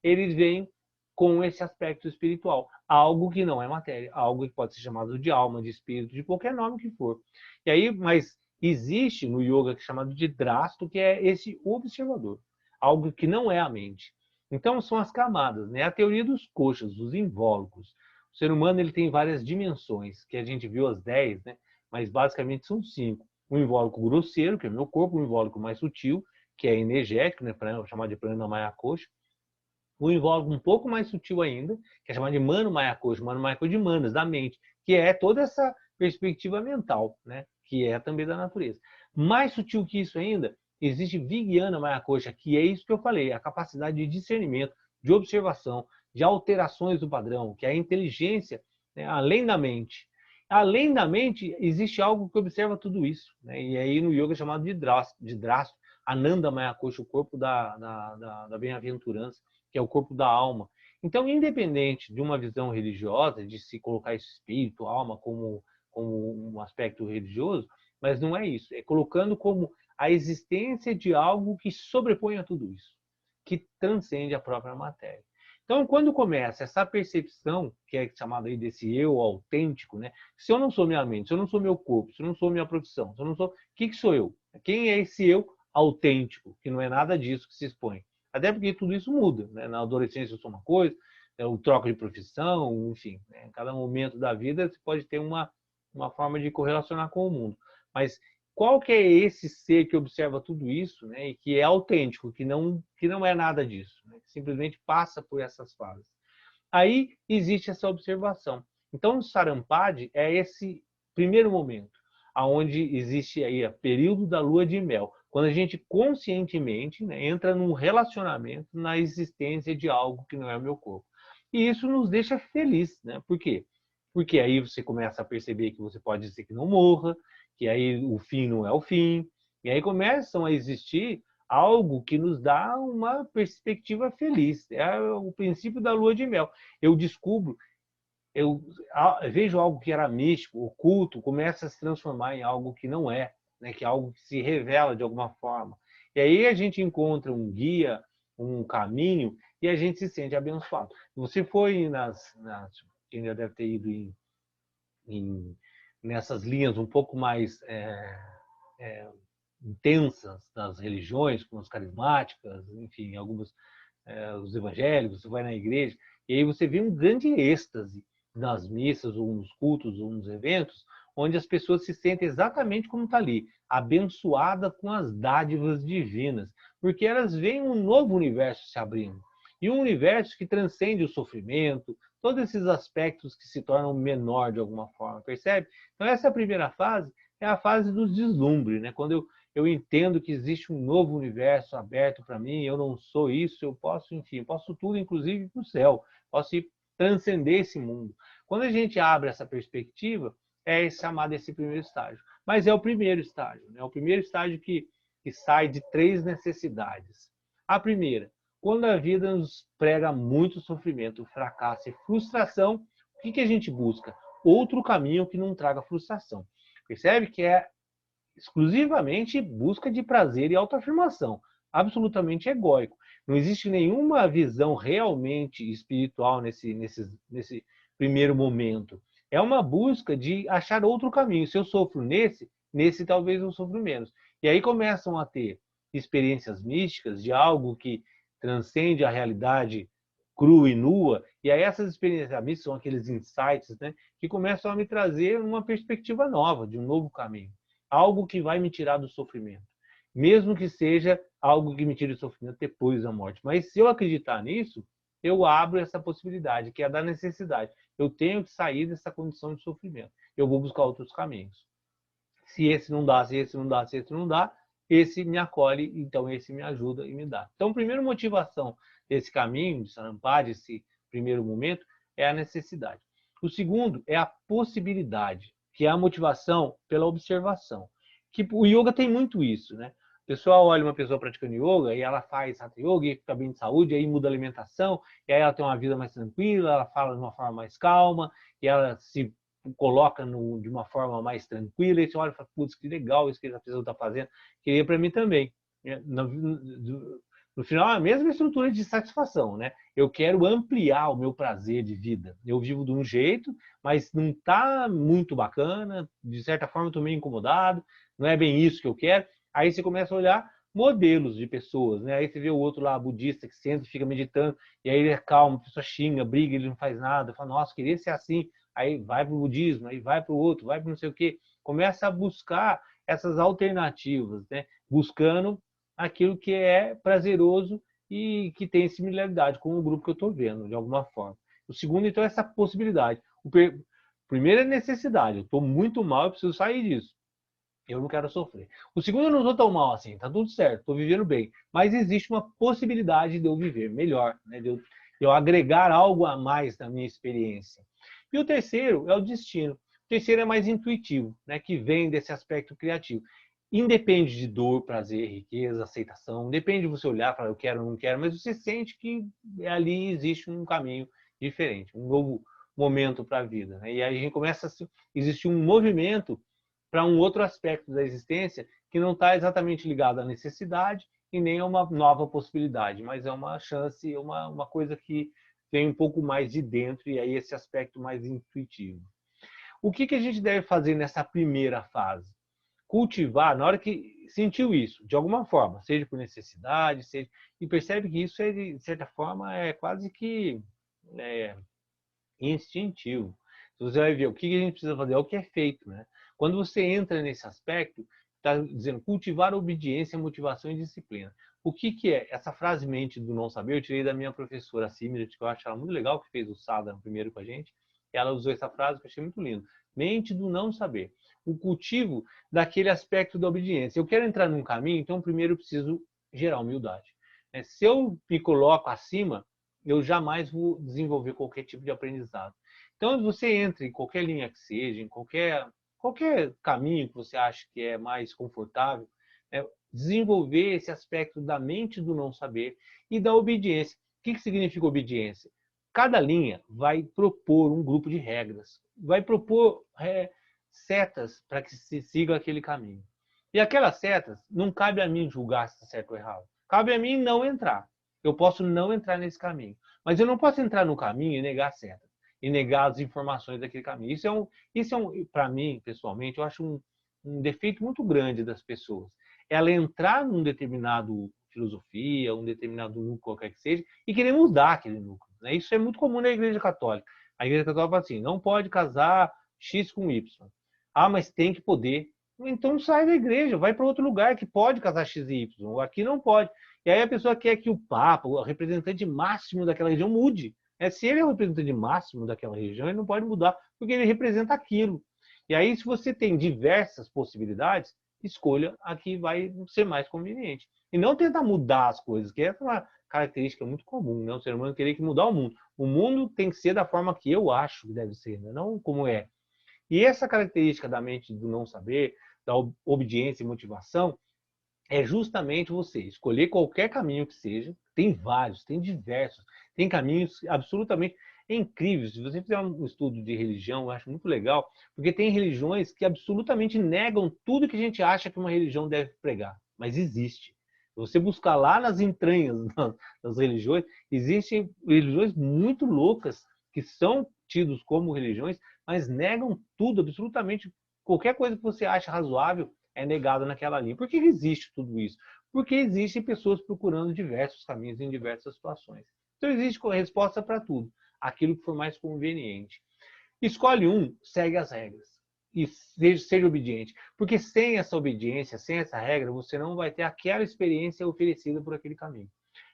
eles vêm com esse aspecto espiritual. Algo que não é matéria, algo que pode ser chamado de alma, de espírito, de qualquer nome que for. E aí, mas existe no yoga que é chamado de drasto, que é esse observador, algo que não é a mente. Então são as camadas, né? A teoria dos koshas, dos invólucros. O ser humano ele tem várias dimensões, que a gente viu as 10, né? Mas basicamente são 5. O invólucro grosseiro, que é o meu corpo, o invólucro mais sutil, que é energético, né? Chamado de pranamaya kosha. O invólucro um pouco mais sutil ainda, que é chamado de mano maya kosha de manas, da mente, que é toda essa perspectiva mental, né? Que é também da natureza. Mais sutil que isso ainda, existe Vijnana Maya Kosha, que é isso que eu falei, a capacidade de discernimento, de observação, de alterações do padrão, que é a inteligência, né, além da mente. Além da mente, existe algo que observa tudo isso. Né? E aí no yoga é chamado de drasto, Ananda Maya Kosha, o corpo da bem-aventurança, que é o corpo da alma. Então, independente de uma visão religiosa, de se colocar esse espírito, alma, como um aspecto religioso, mas não é isso. É colocando como a existência de algo que sobrepõe a tudo isso, que transcende a própria matéria. Então, quando começa essa percepção, que é chamada aí desse eu autêntico, né? Se eu não sou minha mente, se eu não sou meu corpo, se eu não sou minha profissão, se eu não sou... O que sou eu? Quem é esse eu autêntico, que não é nada disso que se expõe. Até porque tudo isso muda, né? Na adolescência eu sou uma coisa, o troca de profissão, enfim, né? Em cada momento da vida você pode ter uma forma de correlacionar com o mundo. Mas qual que é esse ser que observa tudo isso, né? E que é autêntico, que não é nada disso, né? Simplesmente passa por essas fases. Aí existe essa observação. Então, o Sarampada é esse primeiro momento, aonde existe aí o período da lua de mel, quando a gente conscientemente, né, entra num relacionamento na existência de algo que não é o meu corpo. E isso nos deixa feliz, né? Por quê? Porque aí você começa a perceber que você pode dizer que não morra, que aí o fim não é o fim, e aí começam a existir algo que nos dá uma perspectiva feliz. É o princípio da lua de mel. Eu descubro, eu vejo algo que era místico, oculto, começa a se transformar em algo que não é, né? Que é algo que se revela de alguma forma. E aí a gente encontra um guia, um caminho, e a gente se sente abençoado. Você foi quem já deve ter ido nessas linhas um pouco mais intensas das religiões, como as carismáticas, enfim, algumas os evangélicos, você vai na igreja, e aí você vê um grande êxtase nas missas, ou nos cultos, ou nos eventos, onde as pessoas se sentem exatamente como está ali, abençoadas com as dádivas divinas, porque elas veem um novo universo se abrindo, e um universo que transcende o sofrimento, todos esses aspectos que se tornam menor de alguma forma, percebe? Então essa primeira fase é a fase dos deslumbres, né? Quando eu entendo que existe um novo universo aberto para mim, eu não sou isso, eu posso, enfim, eu posso tudo, inclusive para o céu, posso ir transcender esse mundo. Quando a gente abre essa perspectiva, é chamado esse primeiro estágio. Mas é o primeiro estágio, né? O primeiro estágio que sai de três necessidades. A primeira, quando a vida nos prega muito sofrimento, fracasso e frustração, o que a gente busca? Outro caminho que não traga frustração. Percebe que é exclusivamente busca de prazer e autoafirmação, absolutamente egóico. Não existe nenhuma visão realmente espiritual nesse primeiro momento. É uma busca de achar outro caminho. Se eu sofro nesse talvez eu sofro menos. E aí começam a ter experiências místicas de algo que transcende a realidade crua e nua. E aí essas experiências místicas são aqueles insights, né, que começam a me trazer uma perspectiva nova, de um novo caminho. Algo que vai me tirar do sofrimento. Mesmo que seja algo que me tire do sofrimento depois da morte. Mas se eu acreditar nisso, eu abro essa possibilidade, que é da necessidade. Eu tenho que sair dessa condição de sofrimento. Eu vou buscar outros caminhos. Se esse não dá, se esse não dá, se esse não dá, esse me acolhe, então esse me ajuda e me dá. Então, a primeira motivação desse caminho, de Sarampada, esse primeiro momento, é a necessidade. O segundo é a possibilidade, que é a motivação pela observação. Que o yoga tem muito isso, né? O pessoal olha uma pessoa praticando yoga e ela faz hatha yoga e fica bem de saúde, aí muda a alimentação, e aí ela tem uma vida mais tranquila, ela fala de uma forma mais calma, e ela se coloca de uma forma mais tranquila, e você olha e fala, putz, que legal isso que essa pessoa está fazendo, queria para mim também. No final, é a mesma estrutura de satisfação, né? Eu quero ampliar o meu prazer de vida. Eu vivo de um jeito, mas não está muito bacana, de certa forma estou meio incomodado, não é bem isso que eu quero. Aí você começa a olhar modelos de pessoas, né? Aí você vê o outro lá, budista, que senta e fica meditando, e aí ele é calmo, a pessoa xinga, briga, ele não faz nada, fala, nossa, queria ser assim. Aí vai para o budismo, aí vai para o outro, vai para não sei o quê. Começa a buscar essas alternativas, né? Buscando aquilo que é prazeroso e que tem similaridade com o grupo que eu estou vendo, de alguma forma. O segundo, então, é essa possibilidade. Primeiro é necessidade. Eu estou muito mal, eu preciso sair disso. Eu não quero sofrer. O segundo, eu não estou tão mal assim, tá tudo certo, estou vivendo bem. Mas existe uma possibilidade de eu viver melhor, né? De eu agregar algo a mais na minha experiência. E o terceiro é o destino. O terceiro é mais intuitivo, né? Que vem desse aspecto criativo. Independe de dor, prazer, riqueza, aceitação. Depende de você olhar e falar, eu quero ou não quero, mas você sente que ali existe um caminho diferente, um novo momento para a vida, né? E aí a gente começa a existir um movimento para um outro aspecto da existência que não está exatamente ligado à necessidade e nem a uma nova possibilidade, mas é uma chance, uma coisa que vem um pouco mais de dentro, e aí esse aspecto mais intuitivo. O que a gente deve fazer nessa primeira fase? Cultivar, na hora que sentiu isso, de alguma forma, seja por necessidade, seja... E percebe que isso, é, de certa forma, é quase que instintivo. Você vai ver o que a gente precisa fazer, é o que é feito, né? Quando você entra nesse aspecto, está dizendo cultivar obediência, motivação e disciplina. O que é? Essa frase mente do não saber, eu tirei da minha professora Simirat, que eu acho ela muito legal, que fez o Sadhana primeiro com a gente. Ela usou essa frase que eu achei muito lindo. Mente do não saber. O cultivo daquele aspecto da obediência. Eu quero entrar num caminho, então primeiro eu preciso gerar humildade. Se eu me coloco acima, eu jamais vou desenvolver qualquer tipo de aprendizado. Então, você entra em qualquer linha que seja, em qualquer caminho que você acha que é mais confortável, desenvolver esse aspecto da mente do não saber e da obediência. O que significa obediência? Cada linha vai propor um grupo de regras, vai propor setas para que se siga aquele caminho. E aquelas setas, não cabe a mim julgar se é certo ou errado. Cabe a mim não entrar. Eu posso não entrar nesse caminho. Mas eu não posso entrar no caminho e negar a seta. E negar as informações daquele caminho. Isso é um para mim, pessoalmente, eu acho um defeito muito grande das pessoas. Ela entrar num determinado filosofia, um determinado núcleo qualquer que seja, e querer mudar aquele núcleo. Né? Isso é muito comum na Igreja Católica. A Igreja Católica fala assim, não pode casar X com Y. Ah, mas tem que poder. Então sai da igreja, vai para outro lugar que pode casar X e Y. Aqui não pode. E aí a pessoa quer que o Papa, o representante máximo daquela região, mude. Se ele é o representante máximo daquela região, ele não pode mudar, porque ele representa aquilo. E aí, se você tem diversas possibilidades, escolha a que vai ser mais conveniente. E não tentar mudar as coisas, que é uma característica muito comum, né? O ser humano querer que mudar o mundo. O mundo tem que ser da forma que eu acho que deve ser, né? Não como é. E essa característica da mente do não saber, da obediência e motivação, é justamente você escolher qualquer caminho que seja. Tem vários, tem diversos, tem caminhos absolutamente incríveis. Se você fizer um estudo de religião, eu acho muito legal, porque tem religiões que absolutamente negam tudo que a gente acha que uma religião deve pregar, mas existe. Se você buscar lá nas entranhas das religiões, existem religiões muito loucas que são tidos como religiões, mas negam tudo, absolutamente qualquer coisa que você acha razoável é negado naquela linha. Por que existe tudo isso? Porque existem pessoas procurando diversos caminhos em diversas situações. Então existe resposta para tudo, aquilo que for mais conveniente. Escolhe um, segue as regras e seja obediente. Porque sem essa obediência, sem essa regra, você não vai ter aquela experiência oferecida por aquele caminho.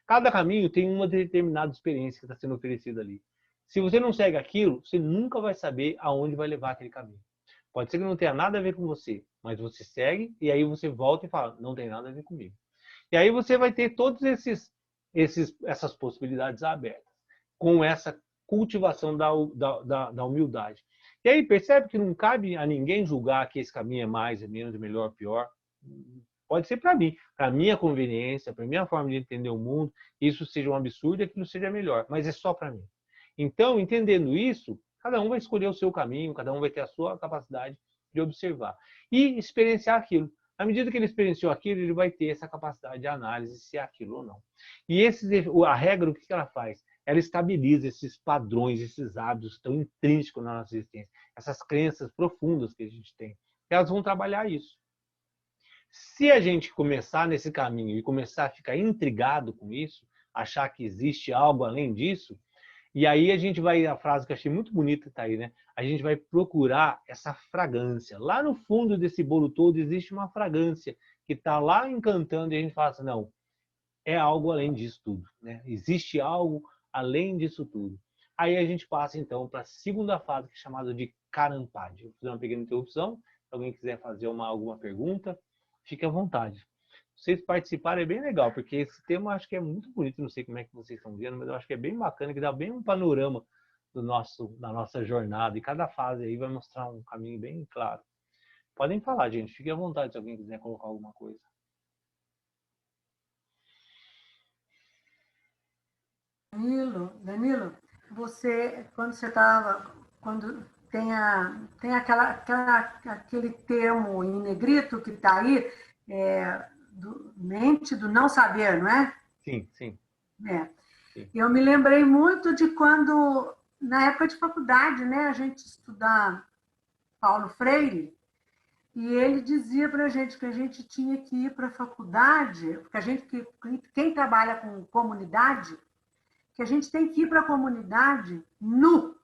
Cada caminho tem uma determinada experiência que está sendo oferecida ali. Se você não segue aquilo, você nunca vai saber aonde vai levar aquele caminho. Pode ser que não tenha nada a ver com você, mas você segue e aí você volta e fala, não tem nada a ver comigo. E aí você vai ter todas essas possibilidades abertas, com essa cultivação da humildade. E aí percebe que não cabe a ninguém julgar que esse caminho é mais, é menos, é melhor, pior. Pode ser para mim, para minha conveniência, para minha forma de entender o mundo, isso seja um absurdo e aquilo seja melhor, mas é só para mim. Então, entendendo isso, cada um vai escolher o seu caminho, cada um vai ter a sua capacidade de observar e experienciar aquilo. À medida que ele experienciou aquilo, ele vai ter essa capacidade de análise se é aquilo ou não. E a regra, o que ela faz? Ela estabiliza esses padrões, esses hábitos tão intrínsecos na nossa existência, essas crenças profundas que a gente tem. Elas vão trabalhar isso. Se a gente começar nesse caminho e começar a ficar intrigado com isso, achar que existe algo além disso, e aí a gente vai, a frase que eu achei muito bonita está aí, né? A gente vai procurar essa fragrância. Lá no fundo desse bolo todo existe uma fragrância que está lá encantando e a gente fala assim, não, é algo além disso tudo, né? Existe algo além disso tudo. Aí a gente passa então para a segunda fase, que é chamada de Karampad. Vou fazer uma pequena interrupção, se alguém quiser fazer alguma pergunta, fique à vontade. Vocês participarem é bem legal, porque esse tema eu acho que é muito bonito, não sei como é que vocês estão vendo, mas eu acho que é bem bacana, que dá bem um panorama da nossa jornada, e cada fase aí vai mostrar um caminho bem claro. Podem falar, gente, fiquem à vontade se alguém quiser colocar alguma coisa. Danilo, você, quando tem aquele termo em negrito que está aí, mente do não saber, não é? Sim, sim. Sim. Eu me lembrei muito de quando, na época de faculdade, né, a gente estudar Paulo Freire, E ele dizia para a gente que a gente tinha que ir para a faculdade, porque quem trabalha com comunidade, que a gente tem que ir para a comunidade nu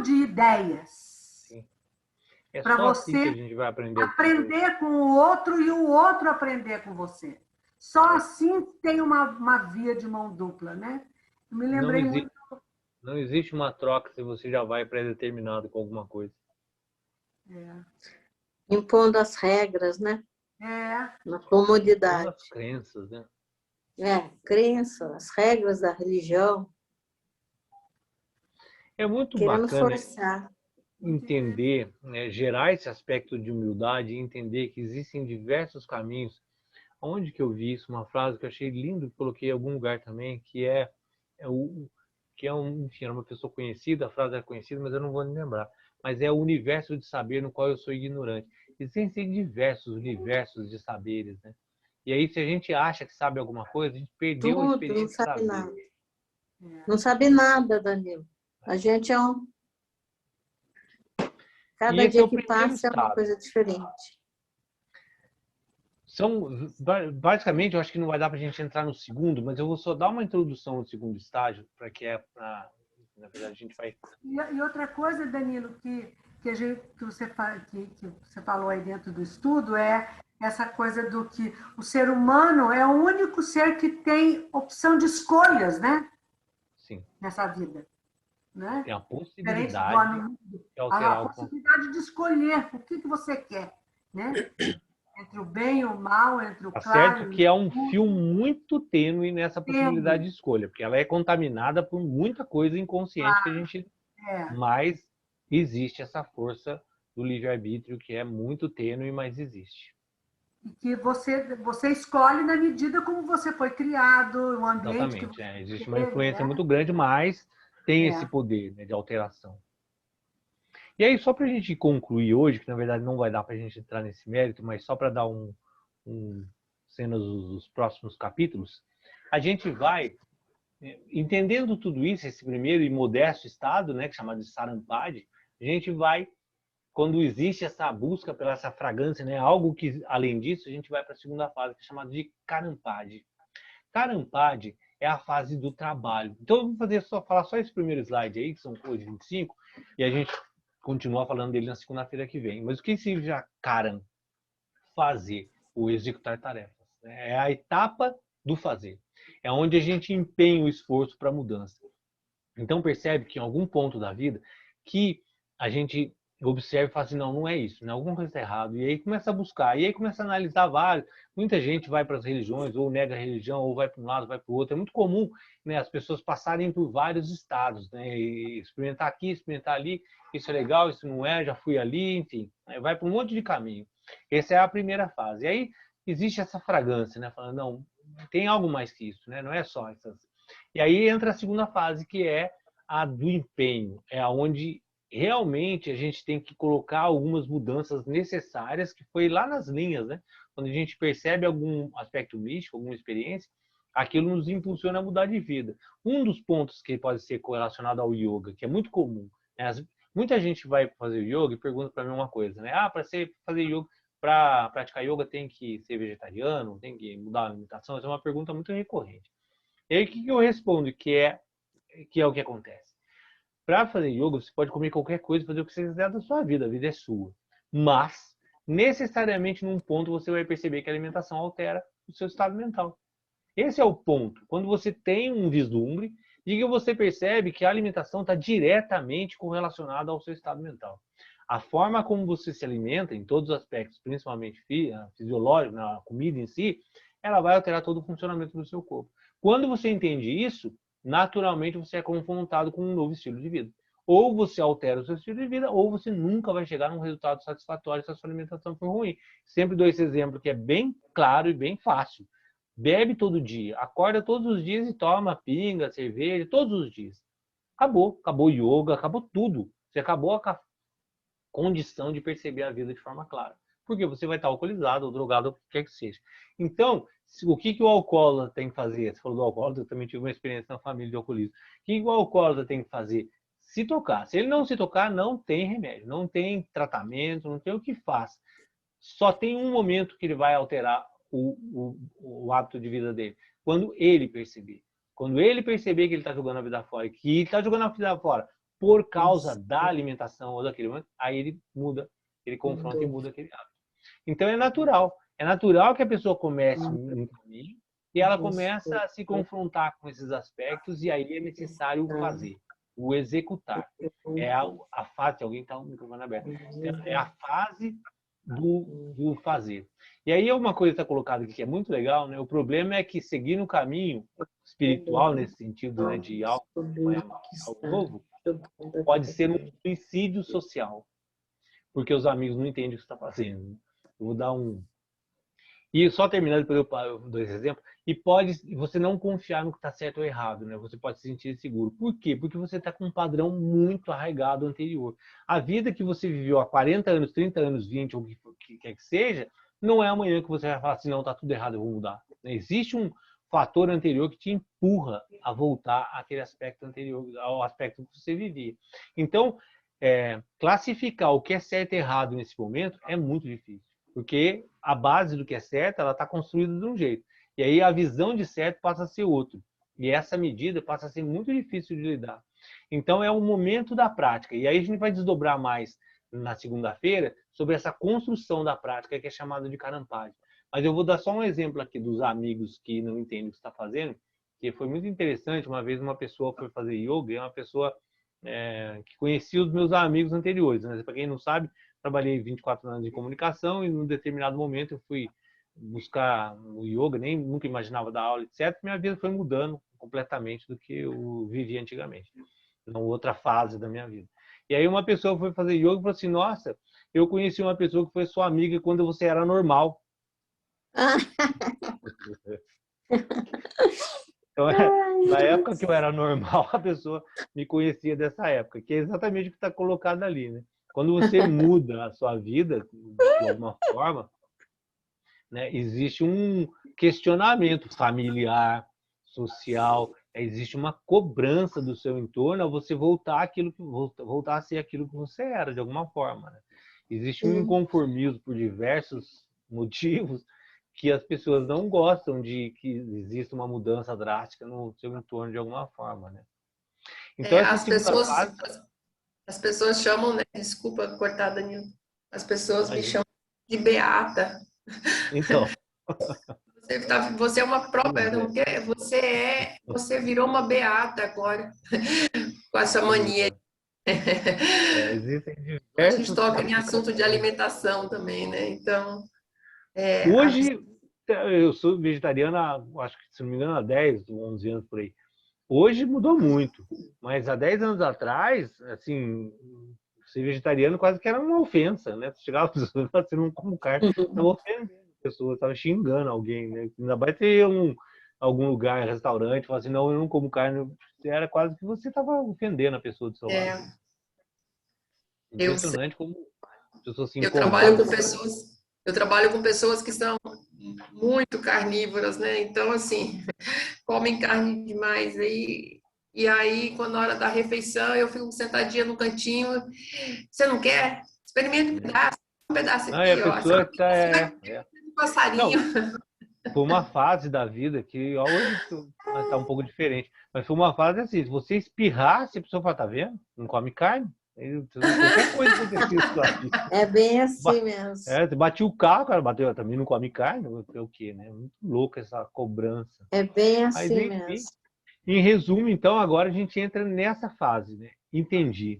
de ideias. Sim. É Para só assim que a você gente vai aprender. aprender com o outro e o outro aprender com você. Só assim tem uma via de mão dupla, né? Eu me lembrei muito. Não existe uma troca se você já vai pré-determinado com alguma coisa. Impondo as regras, né? Na comunidade. As crenças, né? Crença, as regras da religião. É muito querendo bacana forçar. entender, né, gerar esse aspecto de humildade e entender que existem diversos caminhos. Onde que eu vi isso? Uma frase que eu achei lindo, que coloquei em algum lugar também, que enfim, era uma pessoa conhecida, a frase é conhecida, mas eu não vou me lembrar. Mas é o universo de saber no qual eu sou ignorante. Existem diversos universos de saberes, né? E aí, se a gente acha que sabe alguma coisa, a gente perdeu a experiência Não sabe de saber. nada. Não sabe nada, Danilo. A gente é um... Cada dia que passa é uma coisa diferente. Basicamente, eu acho que não vai dar para a gente entrar no segundo, mas eu vou só dar uma introdução no segundo estágio, para que na verdade, a gente vai... E outra coisa, Danilo, que você falou aí dentro do estudo, é essa coisa do que o ser humano é o único ser que tem opção de escolhas, né? Sim. Nessa vida. Né? Tem a possibilidade de alterar a possibilidade de escolher o que você quer, né? Entre o bem e o mal, entre o Tá claro certo e que é um fio muito tênue nessa possibilidade de escolha, porque ela é contaminada por muita coisa inconsciente que a gente... Mas existe essa força do livre-arbítrio que é muito tênue, mas existe. E que você escolhe na medida como você foi criado, o ambiente Exatamente, que você existe teve, uma influência né? muito grande, mas tem esse poder, né, de alteração. E aí, só para a gente concluir hoje, que na verdade não vai dar para a gente entrar nesse mérito, mas só para dar cenas dos próximos capítulos, a gente vai, entendendo tudo isso, esse primeiro e modesto estado, né, que é chamado de Sarampada, a gente vai, quando existe essa busca pela essa fragrância, né, algo que, além disso, a gente vai para a segunda fase, que é chamada de Carampada. Carampada é a fase do trabalho. Então, eu vou falar só esse primeiro slide aí, que são coisas 25, e a gente continua falando dele na segunda-feira que vem. Mas o que significa Karam? Fazer, ou executar tarefas. É a etapa do fazer. É onde a gente empenha o esforço para a mudança. Então, percebe que em algum ponto da vida que a gente observa e fala assim, não é isso, né? Alguma coisa está errada. E aí começa a buscar, e aí começa a analisar vários. Muita gente vai para as religiões, ou nega a religião, ou vai para um lado, vai para o outro. É muito comum, né, as pessoas passarem por vários estados, né? E experimentar aqui, experimentar ali, isso é legal, isso não é, já fui ali, enfim. Vai para um monte de caminho. Essa é a primeira fase. E aí existe essa fragrância, né? Falando, não, tem algo mais que isso, né? Não é só essas... E aí entra a segunda fase, que é a do empenho. É onde realmente a gente tem que colocar algumas mudanças necessárias, que foi lá nas linhas, né? Quando a gente percebe algum aspecto místico, alguma experiência, aquilo nos impulsiona a mudar de vida. Um dos pontos que pode ser correlacionado ao yoga, que é muito comum, né? Muita gente vai fazer yoga e pergunta para mim uma coisa, né? Para fazer yoga, para praticar yoga tem que ser vegetariano, tem que mudar a alimentação? Essa é uma pergunta muito recorrente. E aí o que eu respondo? Que é o que acontece. Para fazer yoga, você pode comer qualquer coisa, fazer o que você quiser da sua vida, a vida é sua. Mas, necessariamente, num ponto, você vai perceber que a alimentação altera o seu estado mental. Esse é o ponto. Quando você tem um vislumbre de que você percebe que a alimentação está diretamente correlacionada ao seu estado mental. A forma como você se alimenta, em todos os aspectos, principalmente fisiológico, na comida em si, ela vai alterar todo o funcionamento do seu corpo. Quando você entende isso, naturalmente você é confrontado com um novo estilo de vida. Ou você altera o seu estilo de vida, ou você nunca vai chegar num resultado satisfatório se a sua alimentação for ruim. Sempre dou esse exemplo que é bem claro e bem fácil. Bebe todo dia, acorda todos os dias e toma pinga, cerveja, todos os dias. Acabou o yoga, acabou tudo. Você acabou a condição de perceber a vida de forma clara. Porque você vai estar alcoolizado ou drogado, o que quer que seja. Então, o que o alcoólatra tem que fazer? Você falou do alcoólatra, eu também tive uma experiência na família de alcoolismo. O que o alcoólatra tem que fazer? se tocar. Se ele não se tocar, não tem remédio, não tem tratamento, não tem o que faz. Só tem um momento que ele vai alterar o hábito de vida dele. Quando ele perceber. Quando ele perceber que ele está jogando a vida fora, que ele está jogando a vida fora por causa da alimentação ou daquele momento, aí ele muda, ele confronta e muda aquele hábito. Então é natural. É natural que a pessoa comece um caminho e ela começa a se confrontar com esses aspectos e aí é necessário fazer, o executar. É a fase, alguém está com o microfone aberto, é a fase do fazer. E aí uma coisa que está colocada aqui que é muito legal, né? O problema é que seguir no caminho espiritual, nesse sentido, né, de algo novo, pode ser um suicídio social, porque os amigos não entendem o que você está fazendo. Eu vou dar um... E só terminando, depois eu dou esse exemplo, e pode você não confiar no que está certo ou errado, né? Você pode se sentir seguro. Por quê? Porque você está com um padrão muito arraigado anterior. A vida que você viveu há 40 anos, 30 anos, 20, ou o que quer que seja, não é amanhã que você vai falar assim, não, está tudo errado, eu vou mudar. Existe um fator anterior que te empurra a voltar àquele aspecto anterior, ao aspecto que você vivia. Então, classificar o que é certo e errado nesse momento é muito difícil. Porque a base do que é certo, ela está construída de um jeito. E aí a visão de certo passa a ser outro. E essa medida passa a ser muito difícil de lidar. Então é o momento da prática. E aí a gente vai desdobrar mais na segunda-feira sobre essa construção da prática que é chamada de carampagem. Mas eu vou dar só um exemplo aqui dos amigos que não entendem o que está fazendo, que foi muito interessante. Uma vez uma pessoa foi fazer yoga e é uma pessoa que conhecia os meus amigos anteriores. Né? Para quem não sabe, trabalhei 24 anos em comunicação e num determinado momento eu fui buscar o yoga, nem nunca imaginava dar aula, etc. Minha vida foi mudando completamente do que eu vivia antigamente, numa outra fase da minha vida. E aí uma pessoa foi fazer yoga e falou assim, nossa, eu conheci uma pessoa que foi sua amiga quando você era normal. Então, na época que eu era normal, a pessoa me conhecia dessa época, que é exatamente o que está colocado ali, né? Quando você muda a sua vida, de alguma forma, né, existe um questionamento familiar, social, existe uma cobrança do seu entorno a você voltar a ser aquilo que você era, de alguma forma. Né? Existe um inconformismo por diversos motivos que as pessoas não gostam de que exista uma mudança drástica no seu entorno de alguma forma. Né? Então, as pessoas chamam, né? Desculpa cortar, Danilo. As pessoas me chamam de beata. Então. Você é uma prova, você virou uma beata agora, com essa mania. Existem diversos... A gente toca em assunto de alimentação também, né? Então... Hoje, eu sou vegetariana, acho que, se não me engano, há 10, 11 anos por aí. Hoje mudou muito, mas há 10 anos atrás, assim, ser vegetariano quase que era uma ofensa, né? Você chegava assim, não como carne, estava ofendendo pessoas, estava xingando alguém, né? Ainda vai ter algum lugar, restaurante, falar assim, não, eu não como carne, era quase que você estava ofendendo a pessoa do seu lado. Impressionante como as pessoas se incomodam. Eu trabalho com pessoas que são muito carnívoras, né? Então, assim, comem carne demais. E aí, quando na hora da refeição, eu fico sentadinha no cantinho. Você não quer? Experimenta um pedaço aqui, a pessoa está... Um passarinho. Não, foi uma fase da vida que hoje está um pouco diferente. Mas foi uma fase assim, se você espirrasse, a pessoa fala, tá vendo? Não come carne. Qualquer coisa acontecia isso aqui. É bem assim mesmo. Você batia o carro, cara bateu, também não come carne, o quê, né? Muito louca essa cobrança. É bem assim mesmo. Em resumo, então, agora a gente entra nessa fase, né? Entendi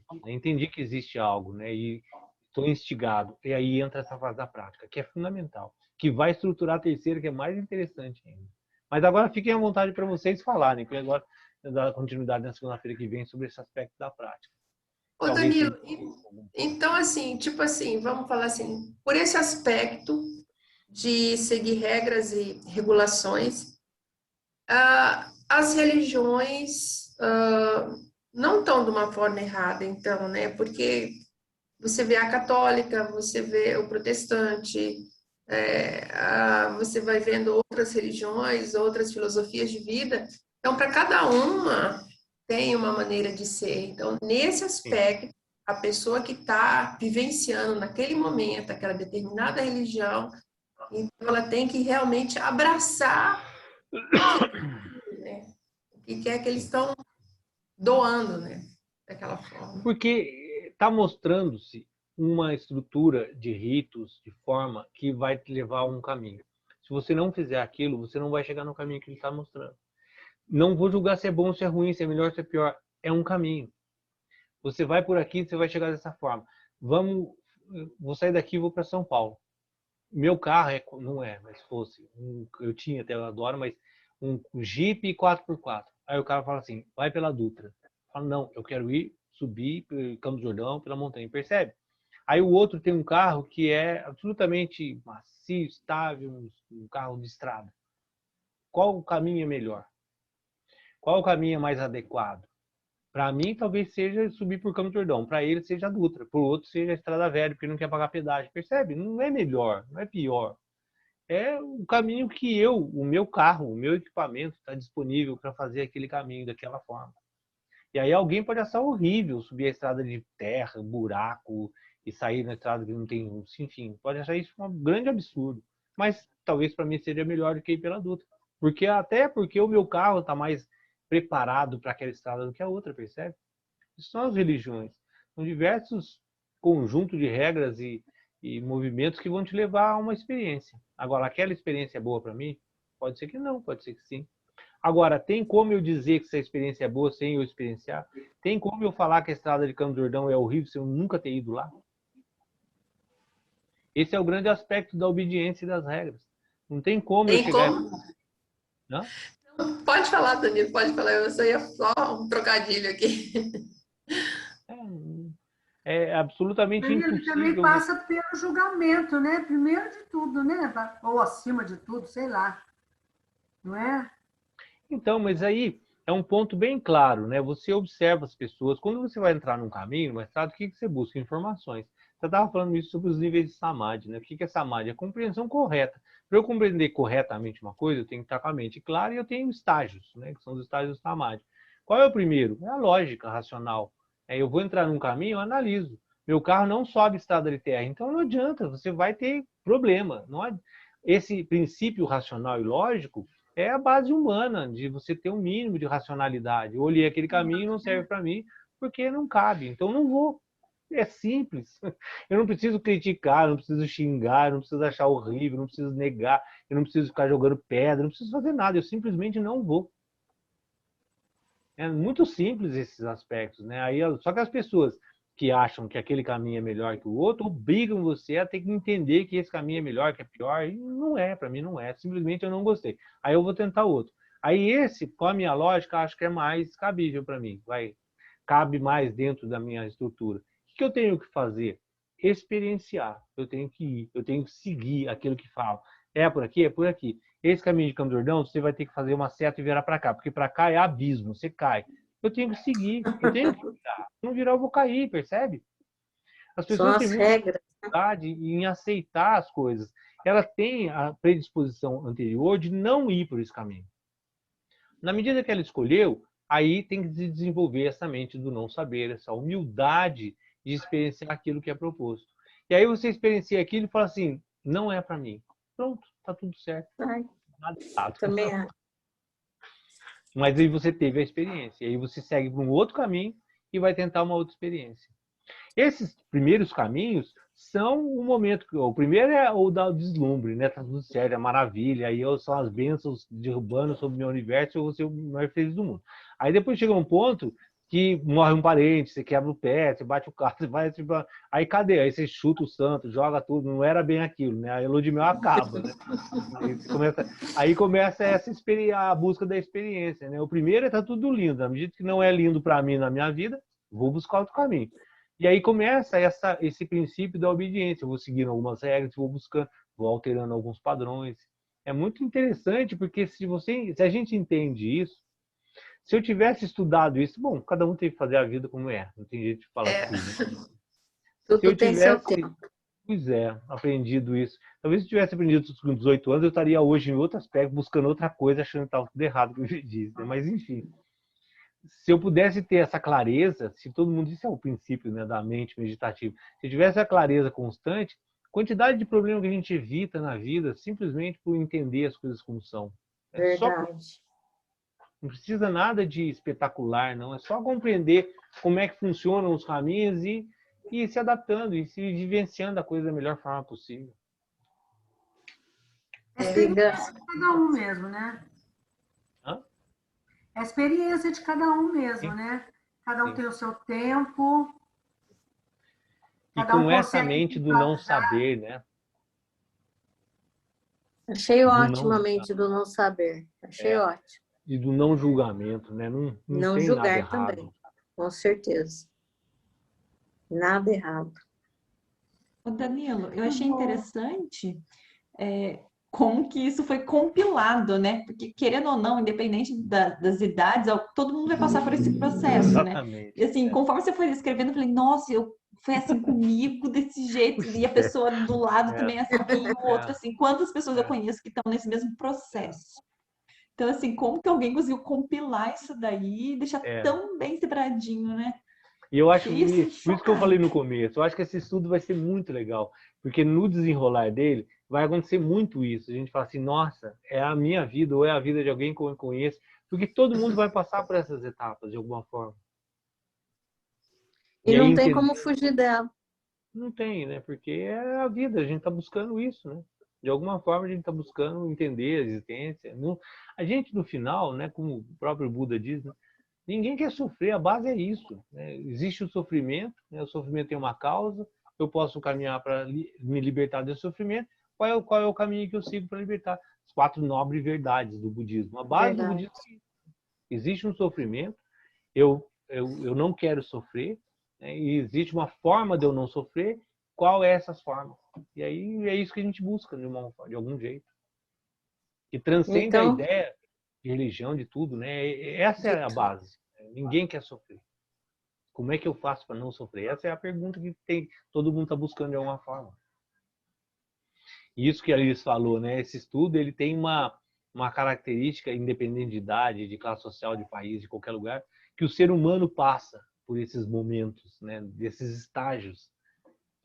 que existe algo, né? E estou instigado. E aí entra essa fase da prática, que é fundamental, que vai estruturar a terceira, que é mais interessante ainda. Mas agora fiquem à vontade para vocês falarem, porque agora eu vou dar continuidade na segunda-feira que vem sobre esse aspecto da prática. Ô, Danilo, então, assim, tipo assim, vamos falar assim, por esse aspecto de seguir regras e regulações, as religiões não estão de uma forma errada, então, né? Porque você vê a católica, você vê o protestante, você vai vendo outras religiões, outras filosofias de vida. Então, para cada uma tem uma maneira de ser. Então, nesse aspecto, a pessoa que está vivenciando naquele momento aquela determinada religião, então ela tem que realmente abraçar né, o que é que eles estão doando, né, daquela forma. Porque está mostrando-se uma estrutura de ritos, de forma, que vai te levar a um caminho. Se você não fizer aquilo, você não vai chegar no caminho que ele está mostrando. Não vou julgar se é bom, se é ruim, se é melhor, se é pior. É um caminho. Você vai por aqui, você vai chegar dessa forma. Vou sair daqui e vou para São Paulo. Meu carro não é, mas fosse. Eu tinha até, eu adoro, mas um Jeep 4x4. Aí o cara fala assim, vai pela Dutra. Eu falo, não, eu quero subir pelo Campos do Jordão, pela montanha, percebe? Aí o outro tem um carro que é absolutamente macio, estável, um carro de estrada. Qual o caminho é melhor? Qual o caminho é mais adequado? Para mim, talvez seja subir por Campos do Jordão. Para ele, seja a Dutra. Para o outro, seja a Estrada Velha, porque não quer pagar pedágio. Percebe? Não é melhor, não é pior. É o caminho que o meu carro, o meu equipamento está disponível para fazer aquele caminho daquela forma. E aí alguém pode achar horrível subir a estrada de terra, buraco, e sair na estrada que não tem, enfim, pode achar isso um grande absurdo. Mas talvez para mim seria melhor do que ir pela Dutra. Até porque o meu carro está mais preparado para aquela estrada do que a outra, percebe? Isso são as religiões. São diversos conjuntos de regras e movimentos que vão te levar a uma experiência. Agora, aquela experiência é boa para mim? Pode ser que não, pode ser que sim. Agora, tem como eu dizer que essa experiência é boa sem eu experienciar? Tem como eu falar que a estrada de Campos do Jordão é horrível se eu nunca ter ido lá? Esse é o grande aspecto da obediência e das regras. Não tem como eu chegar... Não? Pode falar, Danilo, pode falar. Eu só ia só um trocadilho aqui. É absolutamente Ele impossível. também passa pelo julgamento, né? Primeiro de tudo, né? Ou acima de tudo, sei lá. Não é? Então, mas aí é um ponto bem claro, né? Você observa as pessoas. Quando você vai entrar num caminho, numa estrada, o que você busca? Informações. Você estava falando isso sobre os níveis de Samadhi, né? O que é Samadhi? É a compreensão correta. Para eu compreender corretamente uma coisa, eu tenho que estar com a mente clara e eu tenho estágios, né? Que são os estágios do Samadhi. Qual é o primeiro? É a lógica racional. Eu vou entrar num caminho, eu analiso. Meu carro não sobe estrada de terra, então não adianta, você vai ter problema. Esse princípio racional e lógico é a base humana, de você ter um mínimo de racionalidade. Eu olhei aquele caminho, não serve para mim, porque não cabe, então não vou. É simples. Eu não preciso criticar, eu não preciso xingar, eu não preciso achar horrível, eu não preciso negar, eu não preciso ficar jogando pedra, eu não preciso fazer nada, eu simplesmente não vou. É muito simples esses aspectos, né? Só que as pessoas que acham que aquele caminho é melhor que o outro obrigam você a ter que entender que esse caminho é melhor, que é pior, e não é, para mim não é. Simplesmente eu não gostei. Aí eu vou tentar outro. Aí esse, com a minha lógica, acho que é mais cabível para mim. Cabe mais dentro da minha estrutura. O que eu tenho que fazer? Experienciar. Eu tenho que ir, eu tenho que seguir aquilo que falo. É por aqui? É por aqui. Esse caminho de Campos do Jordão, você vai ter que fazer uma seta e virar para cá, porque para cá é abismo, você cai. Eu tenho que seguir, eu tenho que virar. Se não virar, eu vou cair, percebe? As pessoas têm muita dificuldade em aceitar as coisas. Ela tem a predisposição anterior de não ir por esse caminho. Na medida que ela escolheu, aí tem que desenvolver essa mente do não saber, essa humildade de experienciar aquilo que é proposto. E aí você experiencia aquilo e fala assim, não é para mim. Pronto, tá tudo certo. Nada errado. Também acho. Mas aí você teve a experiência. E aí você segue para um outro caminho e vai tentar uma outra experiência. Esses primeiros caminhos são o momento... O primeiro é o da deslumbre, né? Tá tudo certo, é maravilha. Aí são as bênçãos derrubando sobre o meu universo e eu vou ser o maior feliz do mundo. Aí depois chega um ponto que morre um parente, você quebra o pé, você bate o carro, você vai... Aí cadê? Aí você chuta o santo, joga tudo. Não era bem aquilo, né? A lua de mel acaba, né? Aí começa a busca da experiência, né? O primeiro é tá tudo lindo. Na medida que não é lindo para mim na minha vida, vou buscar outro caminho. E aí começa esse princípio da obediência. Eu vou seguindo algumas regras, vou buscando, vou alterando alguns padrões. É muito interessante, porque se a gente entende isso, se eu tivesse estudado isso, bom, cada um tem que fazer a vida como é. Não tem jeito de falar assim. Né? Tudo Se eu tem seu tivesse, tempo. pois é, aprendido isso. Talvez se eu tivesse aprendido isso com 18 anos, eu estaria hoje em outro aspecto, buscando outra coisa, achando que estava tudo errado que eu disse. Mas enfim. se eu pudesse ter essa clareza, se todo mundo, isso é o princípio, né, da mente meditativa, se eu tivesse a clareza constante, quantidade de problema que a gente evita na vida simplesmente por entender as coisas como são. É só, Verdade. não precisa nada de espetacular, não. É só compreender como é que funcionam os caminhos e se adaptando e se vivenciando a coisa da melhor forma possível. É a Siga. experiência de cada um mesmo, né? Hã? É a experiência de cada um mesmo, Sim. né? Cada um Sim. tem o seu tempo, E cada um com essa consegue mente do não visualizar. saber, né? Achei Do ótimo a não, mente do não saber. Achei é, ótimo. e do não julgamento, né? Não Não tem nada julgar também, errado. com certeza. Nada errado. Ô, Danilo, eu achei interessante como que isso foi compilado, né? Porque, querendo ou não, independente das idades, todo mundo vai passar por esse processo, né? Exatamente. E assim, conforme você foi escrevendo, eu falei, nossa, foi assim comigo, desse jeito, e a pessoa do lado também assim, e o outro assim. Quantas pessoas eu conheço que estão nesse mesmo processo? Então, assim, como que alguém conseguiu compilar isso daí e deixar tão bem separadinho, né? E eu acho, Achei, assim, por isso que eu falei chocante. no começo, eu acho que esse estudo vai ser muito legal, porque no desenrolar dele vai acontecer muito isso. A gente fala assim, nossa, é a minha vida ou é a vida de alguém que eu conheço, porque todo mundo vai passar por essas etapas de alguma forma. E aí não tem como fugir dela. Não tem, né? Porque é a vida, a gente está buscando isso, né? De alguma forma a gente está buscando entender a existência. A gente, no final, né, como o próprio Buda diz, né, ninguém quer sofrer, a base é isso. Né? Existe o sofrimento, né? O sofrimento tem uma causa, eu posso caminhar para me libertar desse sofrimento. Qual é o caminho que eu sigo para libertar? As 4 nobres verdades do budismo. A base do Verdade. budismo é isso. Existe um sofrimento, eu não quero sofrer, né? E existe uma forma de eu não sofrer, qual é essa forma? E aí é isso que a gente busca de algum jeito. Que transcende a Então, ideia de religião, de tudo, né? Essa é a base. Ninguém quer sofrer. Como é que eu faço para não sofrer? Essa é a pergunta que todo mundo está buscando de alguma forma. E isso que a Alice falou, né? Esse estudo ele tem uma característica, independente de idade, de classe social, de país, de qualquer lugar, que o ser humano passa por esses momentos, né? Desses estágios.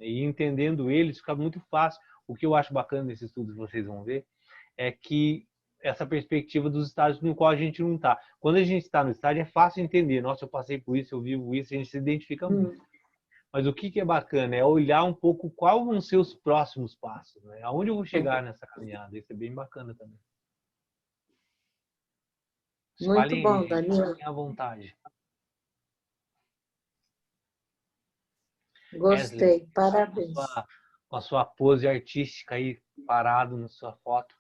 E entendendo eles fica muito fácil. O que eu acho bacana desse estudo que vocês vão ver é que essa perspectiva dos estágios no qual a gente não está. Quando a gente está no estágio é fácil entender. Nossa, eu passei por isso, eu vivo isso, a gente se identifica muito. Mas o que é bacana é olhar um pouco quais vão ser os próximos passos, né? Aonde eu vou chegar nessa caminhada. Isso é bem bacana também. muito Espalhem aí, bom, gente. Danilo. Fiquem à vontade. Wesley, Gostei, parabéns. com a sua pose artística aí, parado na sua foto.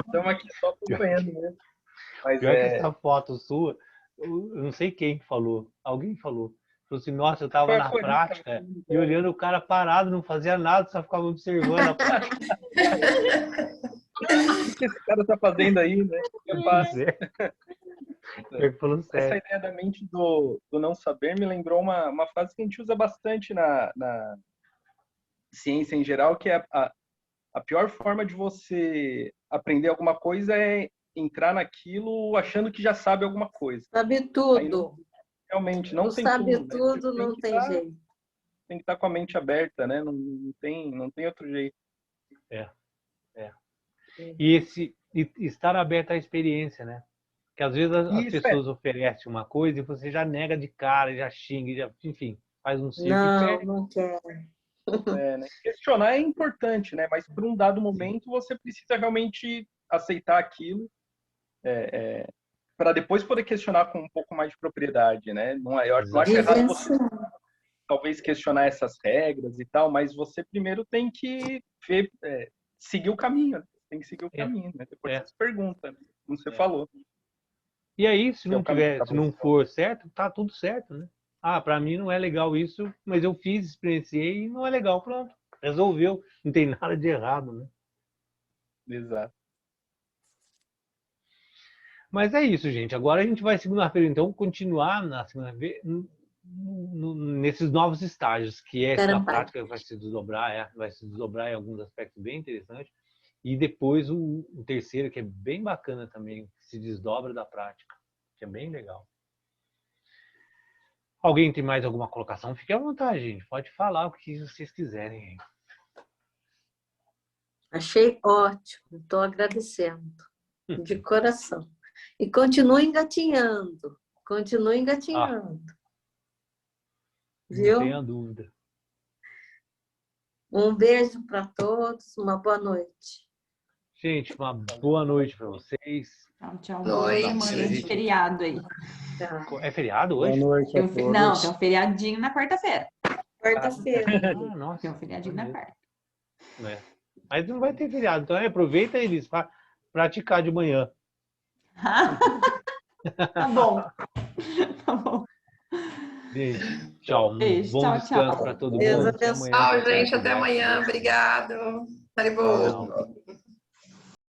Estamos aqui só acompanhando mesmo. Mas Pior que essa foto sua, eu não sei quem falou. Alguém falou. Falou assim, nossa, eu estava na foi prática e olhando o cara parado, não fazia nada, só ficava observando a prática. o que esse cara está fazendo aí, né? Pois é. Pior que falou Essa sério. ideia da mente do não saber me lembrou uma frase que a gente usa bastante na ciência em geral, que é a pior forma de você aprender alguma coisa é entrar naquilo achando que já sabe alguma coisa. Sabe Aí tudo. realmente não tem sabe como, né? tudo, não tem jeito. Tem que estar com a mente aberta, né? Não tem outro jeito. E estar aberto à experiência, né? Que às vezes as Isso pessoas oferecem uma coisa e você já nega de cara, já xinga, enfim, faz um circo e Não, perde. não quero. né? Questionar é importante, né? Mas por um dado momento você precisa realmente aceitar aquilo para depois poder questionar com um pouco mais de propriedade, né? Eu não acho errado você talvez questionar essas regras e tal, mas você primeiro tem que ver, seguir o caminho, né? Tem que seguir o caminho, né? Depois você se pergunta, né? Como você falou. E aí, se Que é o caminho pra se não você. for certo, tá tudo certo, né? Ah, para mim não é legal isso, mas eu fiz, experienciei e não é legal, pronto. Resolveu, não tem nada de errado, né? Exato. Mas é isso, gente. Agora a gente vai segunda-feira, então, continuar na segunda-feira nesses novos estágios, que é a prática que vai se desdobrar em alguns aspectos bem interessantes. E depois o terceiro, que é bem bacana também, que se desdobra da prática, que é bem legal. Alguém tem mais alguma colocação? Fique à vontade, gente. Pode falar o que vocês quiserem. Achei ótimo, estou agradecendo, de coração. E continue engatinhando, continue engatinhando. Viu? Não tenha dúvida. Um beijo para todos, uma boa noite. Gente, uma boa noite para vocês. Tchau, tchau. Noite. Boa semana de feriado aí. Tchau. É feriado Boa hoje? noite a todos. Não, tem um feriadinho na quarta-feira. Quarta-feira. Ah, nossa. Tem um feriadinho na quarta. É. Mas não vai ter feriado, então aproveita eles para praticar de manhã. Tá bom. Tá bom. Gente, tchau. Beijo, Bom tchau, descanso tchau. para todo Deus mundo. Até abençoe. amanhã. Tchau, gente. Até amanhã. Obrigado. Haribo. Tchau.